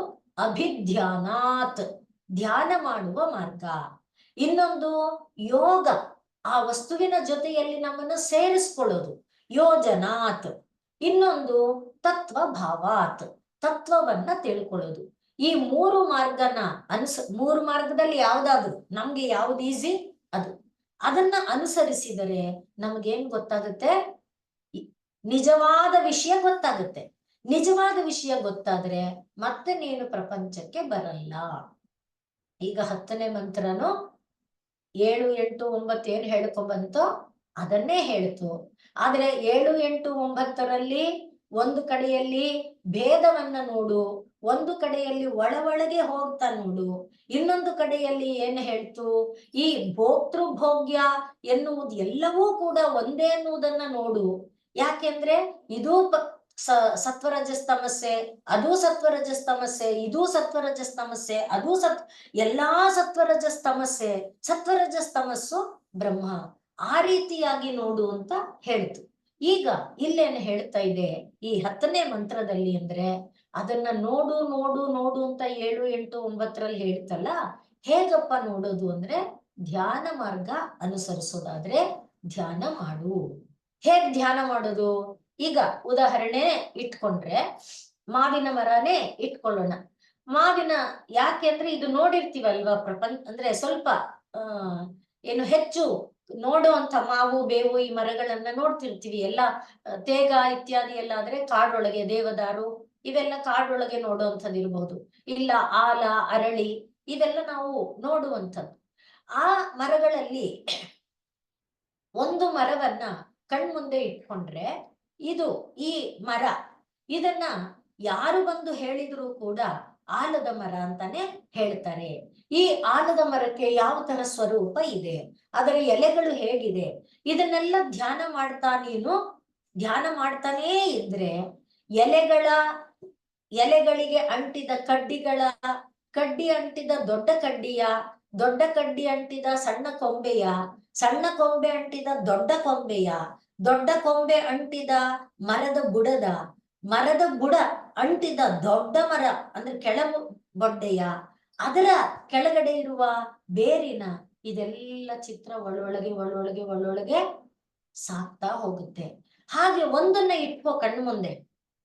ಅಭಿಧ್ಯಾನಾತ್, ಧ್ಯಾನ ಮಾಡುವ ಮಾರ್ಗ. ಇನ್ನೊಂದು ಯೋಗ, ಆ ವಸ್ತುವಿನ ಜೊತೆಯಲ್ಲಿ ನಮ್ಮನ್ನು ಸೇರಿಸ್ಕೊಳ್ಳೋದು, ಯೋಜನಾತ್. ಇನ್ನೊಂದು ತತ್ವಭಾವಾತ್, ತತ್ವವನ್ನ ತಿಳ್ಕೊಳ್ಳೋದು. ಈ 3 ಮಾರ್ಗನ 3 ಮಾರ್ಗದಲ್ಲಿ ಯಾವ್ದಾದ್ರು ನಮ್ಗೆ ಯಾವ್ದು ಈಸಿ ಅದು, ಅದನ್ನ ಅನುಸರಿಸಿದರೆ ನಮ್ಗೇನ್ ಗೊತ್ತಾಗುತ್ತೆ? ನಿಜವಾದ ವಿಷಯ ಗೊತ್ತಾಗುತ್ತೆ. ನಿಜವಾದ ವಿಷಯ ಗೊತ್ತಾದ್ರೆ ಮತ್ತೆ ನೀನು ಪ್ರಪಂಚಕ್ಕೆ ಬರಲ್ಲ. ಈಗ 10ನೇ ಮಂತ್ರನು 7, 8, 9 ಏನ್ ಹೇಳ್ಕೊಂಡ್ಬಂತೋ ಅದನ್ನೇ ಹೇಳ್ತು. ಆದ್ರೆ 7, 8, 9ರಲ್ಲಿ ಒಂದು ಕಡೆಯಲ್ಲಿ ಭೇದವನ್ನ ನೋಡು, ಒಂದು ಕಡೆಯಲ್ಲಿ ಒಳಗೆ ಹೋಗ್ತಾ ನೋಡು, ಇನ್ನೊಂದು ಕಡೆಯಲ್ಲಿ ಏನ್ ಹೇಳ್ತು? ಈ ಭೋಕ್ತೃಭೋಗ್ಯ ಎನ್ನುವುದು ಎಲ್ಲವೂ ಕೂಡ ಒಂದೇ ಎನ್ನುವುದನ್ನ ನೋಡು. ಯಾಕೆಂದ್ರೆ ಇದು ಸತ್ವರಜಸ್ ತಮಸ್ಸೆ, ಅದು ಸತ್ವರಜಸ್ ತಮಸ್ಸೆ, ಇದು ಸತ್ವರಜಸ್ ತಮಸ್ಸೆ, ಅದು ಎಲ್ಲಾ ಸತ್ವರಜಸ್ ತಮಸ್ಸೆ, ಸತ್ವರಜಸ್ ತಮಸ್ಸು ಬ್ರಹ್ಮ. ಆ ರೀತಿಯಾಗಿ ನೋಡು ಅಂತ ಹೇಳ್ತು. ಈಗ ಇಲ್ಲೇನು ಹೇಳ್ತಾ ಇದೆ ಈ 10ನೇ ಮಂತ್ರದಲ್ಲಿ ಅಂದ್ರೆ, ಅದನ್ನ ನೋಡು ನೋಡು ನೋಡು ಅಂತ 7, 8, 9ರಲ್ಲಿ ಹೇಳ್ತಲ್ಲ. ಹೇಗಪ್ಪ ನೋಡೋದು ಅಂದ್ರೆ, ಧ್ಯಾನ ಮಾರ್ಗ ಅನುಸರಿಸೋದಾದ್ರೆ ಧ್ಯಾನ ಮಾಡು. ಹೇಗ್ ಧ್ಯಾನ ಮಾಡೋದು? ಈಗ ಉದಾಹರಣೆ ಇಟ್ಕೊಂಡ್ರೆ ಮಾವಿನ ಮರನೇ ಇಟ್ಕೊಳ್ಳೋಣ. ಮಾವಿನ, ಯಾಕೆಂದ್ರೆ ಇದು ನೋಡಿರ್ತೀವಲ್ವಾ, ಅಂದ್ರೆ ಸ್ವಲ್ಪ ಏನು ಹೆಚ್ಚು ನೋಡುವಂತ ಮಾವು ಬೇವು ಈ ಮರಗಳನ್ನ ನೋಡ್ತಿರ್ತೀವಿ ಎಲ್ಲ. ತೇಗ ಇತ್ಯಾದಿ ಎಲ್ಲ ಆದ್ರೆ ಕಾಡೊಳಗೆ, ದೇವದಾರು ಇವೆಲ್ಲ ಕಾಡೊಳಗೆ ನೋಡುವಂಥದ್ದು ಇರ್ಬಹುದು. ಇಲ್ಲ ಆಲ, ಅರಳಿ ಇವೆಲ್ಲ ನಾವು ನೋಡುವಂಥದ್ದು. ಆ ಮರಗಳಲ್ಲಿ ಒಂದು ಮರವನ್ನ ಕಣ್ಮುಂದೆ ಇಟ್ಕೊಂಡ್ರೆ, ಇದು ಈ ಮರ, ಇದನ್ನ ಯಾರು ಬಂದು ಹೇಳಿದ್ರು ಕೂಡ ಆಲದ ಮರ ಅಂತಾನೆ ಹೇಳ್ತಾರೆ. ಈ ಆಲದ ಮರಕ್ಕೆ ಯಾವ ತರ ಸ್ವರೂಪ ಇದೆ, ಅದರ ಎಲೆಗಳು ಹೇಗಿದೆ, ಇದನ್ನೆಲ್ಲ ಧ್ಯಾನ ಮಾಡ್ತಾ ನೀನು ಧ್ಯಾನ ಮಾಡ್ತಾನೇ ಇದ್ರೆ ಎಲೆಗಳಿಗೆ ಅಂಟಿದ ಕಡ್ಡಿ ಅಂಟಿದ ದೊಡ್ಡ ಕಡ್ಡಿಯ, ದೊಡ್ಡ ಕಡ್ಡಿ ಅಂಟಿದ ಸಣ್ಣ ಕೊಂಬೆಯ, ಸಣ್ಣ ಕೊಂಬೆ ಅಂಟಿದ ದೊಡ್ಡ ಕೊಂಬೆಯ, ದೊಡ್ಡ ಕೊಂಬೆ ಅಂಟಿದ ಮರದ ಬುಡ ಅಂಟಿದ ದೊಡ್ಡ ಮರ ಅಂದ್ರೆ ಕೆಳ ಬೊಡ್ಡೆಯ, ಅದರ ಕೆಳಗಡೆ ಇರುವ ಬೇರಿನ, ಇದೆಲ್ಲ ಚಿತ್ರ ಒಳ್ಳೊಳಗೆ ಸಾಕ್ತಾ ಹೋಗುತ್ತೆ. ಹಾಗೆ ಒಂದನ್ನ ಇಟ್ಕೋ ಕಣ್ಮುಂದೆ,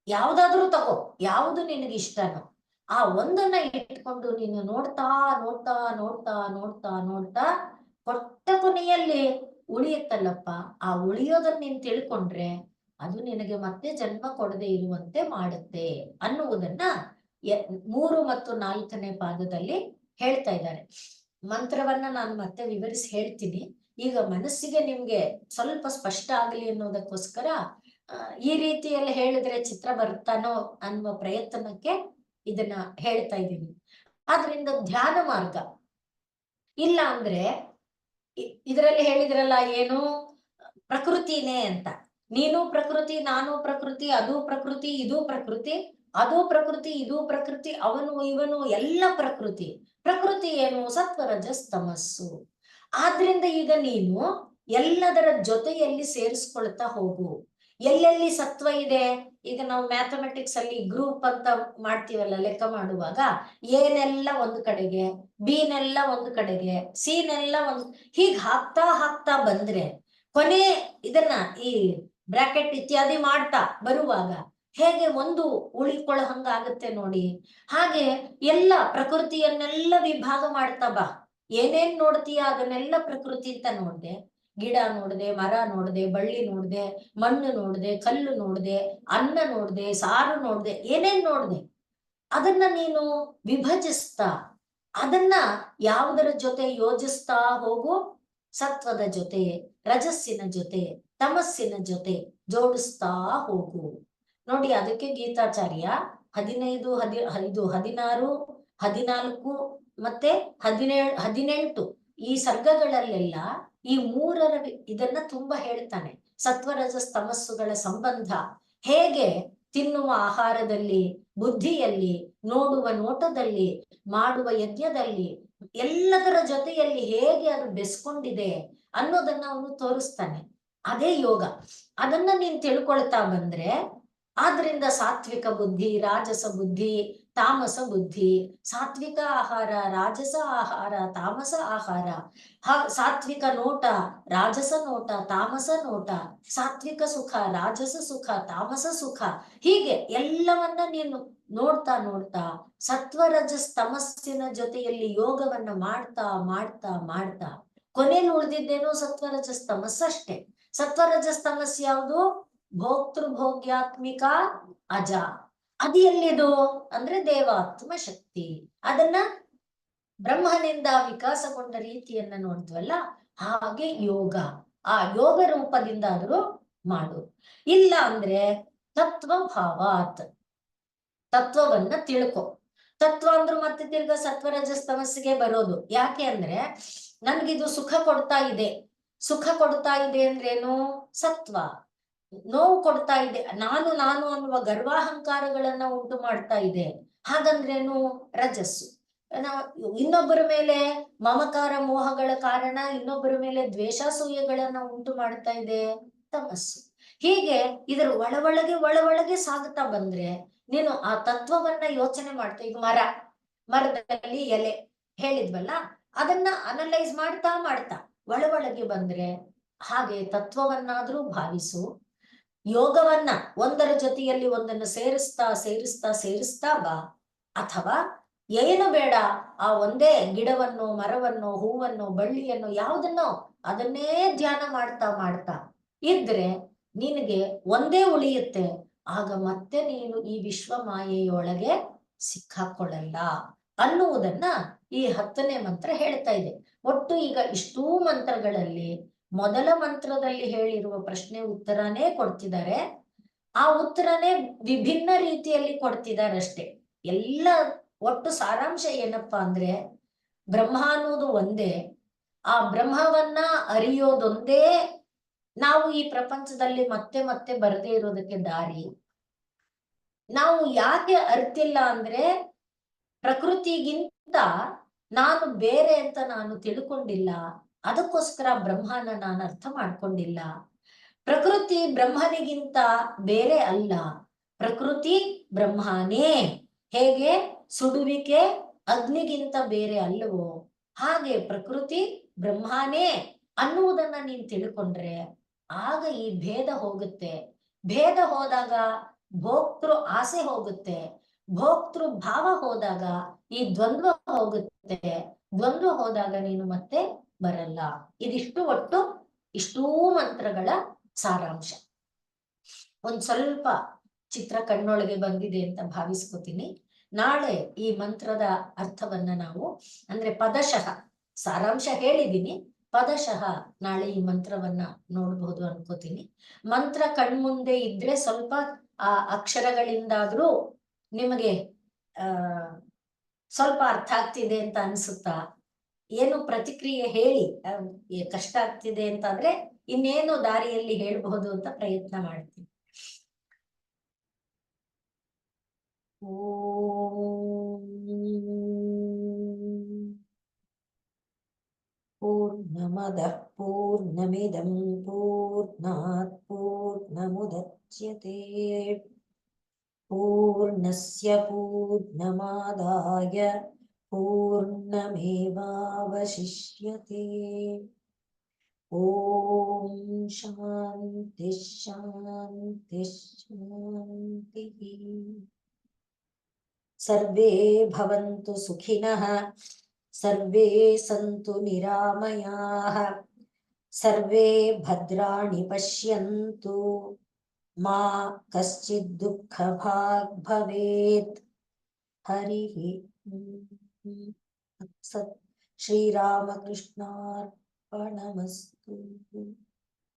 ಯಾವ್ದಾದ್ರೂ ತಗೋ, ಯಾವುದು ನಿನಗೆ ಇಷ್ಟನೋ ಆ ಒಂದನ್ನ ಇಟ್ಕೊಂಡು ನೀನು ನೋಡ್ತಾ ನೋಡ್ತಾ ನೋಡ್ತಾ ನೋಡ್ತಾ ನೋಡ್ತಾ ಕೊಟ್ಟ ಕೊನೆಯಲ್ಲಿ ಉಳಿಯುತ್ತಲ್ಲಪ್ಪ, ಆ ಉಳಿಯೋದನ್ನ ನೀನ್ ತಿಳ್ಕೊಂಡ್ರೆ ಅದು ನಿನಗೆ ಮತ್ತೆ ಜನ್ಮ ಕೊಡದೆ ಇರುವಂತೆ ಮಾಡುತ್ತೆ ಅನ್ನುವುದನ್ನ 3 ಮತ್ತು 4ನೇ ಪಾದದಲ್ಲಿ ಹೇಳ್ತಾ ಇದ್ದಾರೆ. ಮಂತ್ರವನ್ನ ನಾನು ಮತ್ತೆ ವಿವರಿಸಿ ಹೇಳ್ತೀನಿ. ಈಗ ಮನಸ್ಸಿಗೆ ನಿಮ್ಗೆ ಸ್ವಲ್ಪ ಸ್ಪಷ್ಟ ಆಗಲಿ ಅನ್ನೋದಕ್ಕೋಸ್ಕರ ಈ ರೀತಿಯಲ್ಲಿ ಹೇಳಿದ್ರೆ ಚಿತ್ರ ಬರ್ತಾನೋ ಅನ್ನುವ ಪ್ರಯತ್ನಕ್ಕೆ ಇದನ್ನ ಹೇಳ್ತಾ ಇದ್ದೀನಿ. ಆದ್ರಿಂದ ಧ್ಯಾನ ಮಾರ್ಗ ಇಲ್ಲ ಅಂದ್ರೆ, ಇದರಲ್ಲಿ ಹೇಳಿದ್ರಲ್ಲ ಏನು, ಪ್ರಕೃತಿನೇ ಅಂತ. ನೀನು ಪ್ರಕೃತಿ, ನಾನು ಪ್ರಕೃತಿ, ಅದು ಪ್ರಕೃತಿ, ಇದು ಪ್ರಕೃತಿ, ಅದು ಪ್ರಕೃತಿ, ಇದು ಪ್ರಕೃತಿ, ಅವನು ಇವನು ಎಲ್ಲ ಪ್ರಕೃತಿ. ಪ್ರಕೃತಿ ಏನು? ಸತ್ವರಜಸ್ ತಮಸ್ಸು. ಆದ್ರಿಂದ ಈಗ ನೀನು ಎಲ್ಲದರ ಜೊತೆಯಲ್ಲಿ ಸೇರಿಸ್ಕೊಳ್ತಾ ಹೋಗು. ಎಲ್ಲೆಲ್ಲಿ ಸತ್ವ ಇದೆ, ಈಗ ನಾವು ಮ್ಯಾಥಮೆಟಿಕ್ಸ್ ಅಲ್ಲಿ ಗ್ರೂಪ್ ಅಂತ ಮಾಡ್ತೀವಲ್ಲ, ಲೆಕ್ಕ ಮಾಡುವಾಗ ಏನೆಲ್ಲ ಒಂದು ಕಡೆಗೆ, ಬಿನೆಲ್ಲ ಒಂದು ಕಡೆಗೆ, ಸಿನೆಲ್ಲ ಹೀಗೆ ಹಾಕ್ತಾ ಬಂದ್ರೆ ಕೊನೆ ಇದನ್ನ ಈ ಬ್ರಾಕೆಟ್ ಇತ್ಯಾದಿ ಮಾಡ್ತಾ ಬರುವಾಗ ಹೇಗೆ ಒಂದು ಉಳಿಕೊಳ್ಳೋ ಹಂಗಾಗತ್ತೆ ನೋಡಿ. ಹಾಗೆ ಎಲ್ಲ ಪ್ರಕೃತಿಯನ್ನೆಲ್ಲ ವಿಭಾಗ ಮಾಡ್ತಾ ಬಾ. ಏನೇನ್ ನೋಡ್ತೀಯ ಅದನ್ನೆಲ್ಲ ಪ್ರಕೃತಿ ಅಂತ ನೋಡ್ದೆ. ಗಿಡ ನೋಡ್ದೆ, ಮರ ನೋಡ್ದೆ, ಬಳ್ಳಿ ನೋಡ್ದೆ, ಮಣ್ಣು ನೋಡ್ದೆ, ಕಲ್ಲು ನೋಡ್ದೆ, ಅನ್ನ ನೋಡ್ದೆ, ಸಾರು ನೋಡ್ದೆ, ಏನೇನ್ ನೋಡ್ದೆ ಅದನ್ನ ನೀನು ವಿಭಜಿಸ್ತಾ, ಅದನ್ನ ಯಾವುದರ ಜೊತೆ ಯೋಜಿಸ್ತಾ ಹೋಗು? ಸತ್ವದ ಜೊತೆ, ರಜಸ್ಸಿನ ಜೊತೆ, ತಮಸ್ಸಿನ ಜೊತೆ ಜೋಡಿಸ್ತಾ ಹೋಗು. ನೋಡಿ, ಅದಕ್ಕೆ ಗೀತಾಚಾರ್ಯ 15, 16, 14 ಮತ್ತೆ 17 ಈ ಸರ್ಗಗಳಲ್ಲೆಲ್ಲ ಈ 3ರ ಇದನ್ನ ತುಂಬಾ ಹೇಳ್ತಾನೆ. ಸತ್ವರಜಸ್ ತಮಸ್ಸುಗಳ ಸಂಬಂಧ, ಹೇಗೆ ತಿನ್ನುವ ಆಹಾರದಲ್ಲಿ, ಬುದ್ಧಿಯಲ್ಲಿ, ನೋಡುವ ನೋಟದಲ್ಲಿ, ಮಾಡುವ ಯಜ್ಞದಲ್ಲಿ, ಎಲ್ಲದರ ಜೊತೆಯಲ್ಲಿ ಹೇಗೆ ಅದು ಬೆಸ್ಕೊಂಡಿದೆ ಅನ್ನೋದನ್ನ ಅವನು ತೋರಿಸ್ತಾನೆ. ಅದೇ ಯೋಗ. ಅದನ್ನ ನೀನ್ ತಿಳ್ಕೊಳ್ತಾ ಬಂದ್ರೆ ಆದ್ರಿಂದ ಸಾತ್ವಿಕ ಬುದ್ಧಿ, ರಾಜಸ ಬುದ್ಧಿ, ತಾಮಸ ಬುದ್ಧಿ, ಸಾತ್ವಿಕ ಆಹಾರ, ರಾಜಸ ಆಹಾರ, ತಾಮಸ ಆಹಾರ, ಸಾತ್ವಿಕ ನೋಟ, ರಾಜಸ ನೋಟ, ತಾಮಸ ನೋಟ, ಸಾತ್ವಿಕ ಸುಖ, ರಾಜಸ ಸುಖ, ತಾಮಸ ಸುಖ, ಹೀಗೆ ಎಲ್ಲವನ್ನ ನೀನು ನೋಡ್ತಾ ನೋಡ್ತಾ ಸತ್ವರಜಸ್ ತಮಸ್ಸಿನ ಜೊತೆಯಲ್ಲಿ ಯೋಗವನ್ನ ಮಾಡ್ತಾ ಮಾಡ್ತಾ ಮಾಡ್ತಾ ಕೊನೆಯಲ್ಲಿ ಉಳಿದಿದ್ದೇನೋ ಸತ್ವರಜಸ್ ತಮಸ್ಸಷ್ಟೇ. ಸತ್ವರಜಸ್ ತಮಸ್ ಯಾವುದು? ಭೋಕ್ತೃ ಭೋಗ್ಯಾತ್ಮಿಕ ಅಜ. ಅದು ಎಲ್ಲಿದು ಅಂದ್ರೆ ದೇವಾತ್ಮ ಶಕ್ತಿ. ಅದನ್ನ ಬ್ರಹ್ಮನಿಂದ ವಿಕಾಸಗೊಂಡ ರೀತಿಯನ್ನ ನೋಡಿದ್ವಲ್ಲ, ಹಾಗೆ ಯೋಗ. ಆ ಯೋಗ ರೂಪದಿಂದ ಆದ್ರೂ ಮಾಡು. ಇಲ್ಲ ಅಂದ್ರೆ ತತ್ವಭಾವಾತ್, ತತ್ವವನ್ನ ತಿಳ್ಕೊ. ತತ್ವ ಅಂದ್ರು ಮತ್ತೆ ತಿರ್ಗ ಸತ್ವರಜಸ್ ತಮಸ್ಸಿಗೆ ಬರೋದು. ಯಾಕೆ ಅಂದ್ರೆ ನನ್ಗಿದು ಸುಖ ಕೊಡ್ತಾ ಇದೆ. ಸುಖ ಕೊಡ್ತಾ ಇದೆ ಅಂದ್ರೇನು? ಸತ್ವ. ನೋವು ಕೊಡ್ತಾ ಇದೆ, ನಾನು ನಾನು ಅನ್ನುವ ಗರ್ವಾಹಂಕಾರಗಳನ್ನ ಉಂಟು ಮಾಡ್ತಾ ಇದೆ, ಹಾಗಂದ್ರೇನು? ರಜಸ್ಸು. ಇನ್ನೊಬ್ಬರ ಮೇಲೆ ಮಮಕಾರ ಮೋಹಗಳ ಕಾರಣ ಇನ್ನೊಬ್ಬರ ಮೇಲೆ ದ್ವೇಷಾಸೂಯೆಗಳನ್ನ ಉಂಟು ಮಾಡ್ತಾ ಇದೆ, ತಮಸ್ಸು. ಹೀಗೆ ಇದರ ಒಳೊಳಗೆ ಸಾಗುತ್ತಾ ಬಂದ್ರೆ ನೀನು ಆ ತತ್ವವನ್ನ ಯೋಚನೆ ಮಾಡ್ತಾ, ಈಗ ಮರದಲ್ಲಿ ಎಲೆ ಹೇಳಿದ್ವಲ್ಲ, ಅದನ್ನ ಅನಲೈಸ್ ಮಾಡ್ತಾ ಮಾಡ್ತಾ ಒಳಗೆ ಬಂದ್ರೆ ಹಾಗೆ ತತ್ವವನ್ನಾದ್ರೂ ಭಾವಿಸು. ಯೋಗವನ್ನ ಒಂದರ ಜೊತೆಯಲ್ಲಿ ಒಂದನ್ನು ಸೇರಿಸ್ತಾ ಸೇರಿಸ್ತಾ ಸೇರಿಸ್ತಾ ಬಾ. ಅಥವಾ ಏನು ಬೇಡ, ಆ ಒಂದೇ ಗಿಡವನ್ನು, ಮರವನ್ನು, ಹೂವನ್ನು, ಬಳ್ಳಿಯನ್ನು, ಯಾವುದನ್ನೋ ಅದನ್ನೇ ಧ್ಯಾನ ಮಾಡ್ತಾ ಮಾಡ್ತಾ ಇದ್ರೆ ನಿನಗೆ ಒಂದೇ ಉಳಿಯುತ್ತೆ. ಆಗ ಮತ್ತೆ ನೀನು ಈ ವಿಶ್ವ ಮಾಯೆಯೊಳಗೆ ಸಿಕ್ಕಾಕೊಳ್ಳಲ್ಲ ಅನ್ನುವುದನ್ನ ಈ 10ನೇ ಮಂತ್ರ ಹೇಳ್ತಾ ಇದೆ. ಒಟ್ಟು ಈಗ ಇಷ್ಟೂ ಮಂತ್ರಗಳಲ್ಲಿ ಮೊದಲ ಮಂತ್ರದಲ್ಲಿ ಹೇಳಿರುವ ಪ್ರಶ್ನೆ ಉತ್ತರನೇ ಕೊಡ್ತಿದ್ದಾರೆ. ಆ ಉತ್ತರನೇ ವಿಭಿನ್ನ ರೀತಿಯಲ್ಲಿ ಕೊಡ್ತಿದಾರಷ್ಟೇ. ಎಲ್ಲ ಒಟ್ಟು ಸಾರಾಂಶ ಏನಪ್ಪಾ ಅಂದ್ರೆ ಬ್ರಹ್ಮ ಅನ್ನೋದು ಒಂದೇ. ಆ ಬ್ರಹ್ಮವನ್ನ ಅರಿಯೋದೊಂದೇ ನಾವು ಈ ಪ್ರಪಂಚದಲ್ಲಿ ಮತ್ತೆ ಮತ್ತೆ ಬರದೇ ಇರೋದಕ್ಕೆ ದಾರಿ. ನಾವು ಯಾಕೆ ಅರ್ತಿಲ್ಲ ಅಂದ್ರೆ ಪ್ರಕೃತಿಗಿಂತ ನಾನು ಬೇರೆ ಅಂತ ನಾನು ತಿಳ್ಕೊಂಡಿಲ್ಲ. ಅದಕ್ಕೋಸ್ಕರ ಬ್ರಹ್ಮನ ನಾನು ಅರ್ಥ ಮಾಡ್ಕೊಂಡಿಲ್ಲ. ಪ್ರಕೃತಿ ಬ್ರಹ್ಮನಿಗಿಂತ ಬೇರೆ ಅಲ್ಲ, ಪ್ರಕೃತಿ ಬ್ರಹ್ಮನೇ. ಹೇಗೆ ಸುಡುವಿಕೆ ಅಗ್ನಿಗಿಂತ ಬೇರೆ ಅಲ್ಲವೋ, ಹಾಗೆ ಪ್ರಕೃತಿ ಬ್ರಹ್ಮನೇ ಅನ್ನುವುದನ್ನ ನೀನ್ ತಿಳ್ಕೊಂಡ್ರೆ ಆಗ ಈ ಭೇದ ಹೋಗುತ್ತೆ. ಭೇದ ಹೋದಾಗ ಭೋಕ್ತೃ ಆಸೆ ಹೋಗುತ್ತೆ. ಭೋಕ್ತೃ ಭಾವ ಹೋದಾಗ ಈ ದ್ವಂದ್ವ ಹೋಗುತ್ತೆ. ದ್ವಂದ್ವ ಹೋದಾಗ ನೀನು ಮತ್ತೆ ಬರಲ್ಲ. ಇದಿಷ್ಟು ಒಟ್ಟು ಇಷ್ಟೂ ಮಂತ್ರಗಳ ಸಾರಾಂಶ. ಒಂದ್ ಸ್ವಲ್ಪ ಚಿತ್ರ ಕಣ್ಣೊಳಗೆ ಬಂದಿದೆ ಅಂತ ಭಾವಿಸ್ಕೋತೀನಿ. ನಾಳೆ ಈ ಮಂತ್ರದ ಅರ್ಥವನ್ನ ನಾವು ಅಂದ್ರೆ ಪದಶಃ ಸಾರಾಂಶ ಹೇಳಿದೀನಿ, ಪದಶಃ ನಾಳೆ ಈ ಮಂತ್ರವನ್ನ ನೋಡ್ಬಹುದು ಅನ್ಕೋತೀನಿ. ಮಂತ್ರ ಕಣ್ಮುಂದೆ ಇದ್ರೆ ಸ್ವಲ್ಪ ಆ ಅಕ್ಷರಗಳಿಂದಾದ್ರೂ ನಿಮಗೆ ಸ್ವಲ್ಪ ಅರ್ಥ ಆಗ್ತಿದೆ ಅಂತ ಅನ್ಸುತ್ತಾ? ಏನು ಪ್ರತಿಕ್ರಿಯೆ ಹೇಳಿ. ಕಷ್ಟ ಆಗ್ತಿದೆ ಅಂತಂದ್ರೆ ಇನ್ನೇನು ದಾರಿಯಲ್ಲಿ ಹೇಳ್ಬಹುದು ಅಂತ ಪ್ರಯತ್ನ ಮಾಡ್ತೀನಿ. ಪೂರ್ಣಮದಃ ಪೂರ್ಣಮಿದಂ ಪೂರ್ಣಾತ್ ಪೂರ್ಣಮುದಚ್ಯತೆ ಪೂರ್ಣಸ್ಯ ಪೂರ್ಣಮಾದಾಯ ಪೂರ್ಣಮೇವಾವಶಿಷ್ಯತೆ. ಓಂ ಶಾಂತಿ ಶಾಂತಿ ಶಾಂತಿ. ಸರ್ವೇ ಭವಂತು ಸುಖಿನಃ, ಸರ್ವೇ ಸಂತು ನಿರಾಮಯಾಃ, ಸರ್ವೇ ಭದ್ರಾಣಿ ಪಶ್ಯಂತು, ಮಾ ಕಶ್ಚಿತ್ ದುಃಖ ಭಾಗ್ ಭವೇತ್. ಹರಿ ಸತ್. ಶ್ರೀರಾಮಕೃಷ್ಣಾರ್ಪಣಮಸ್ತು.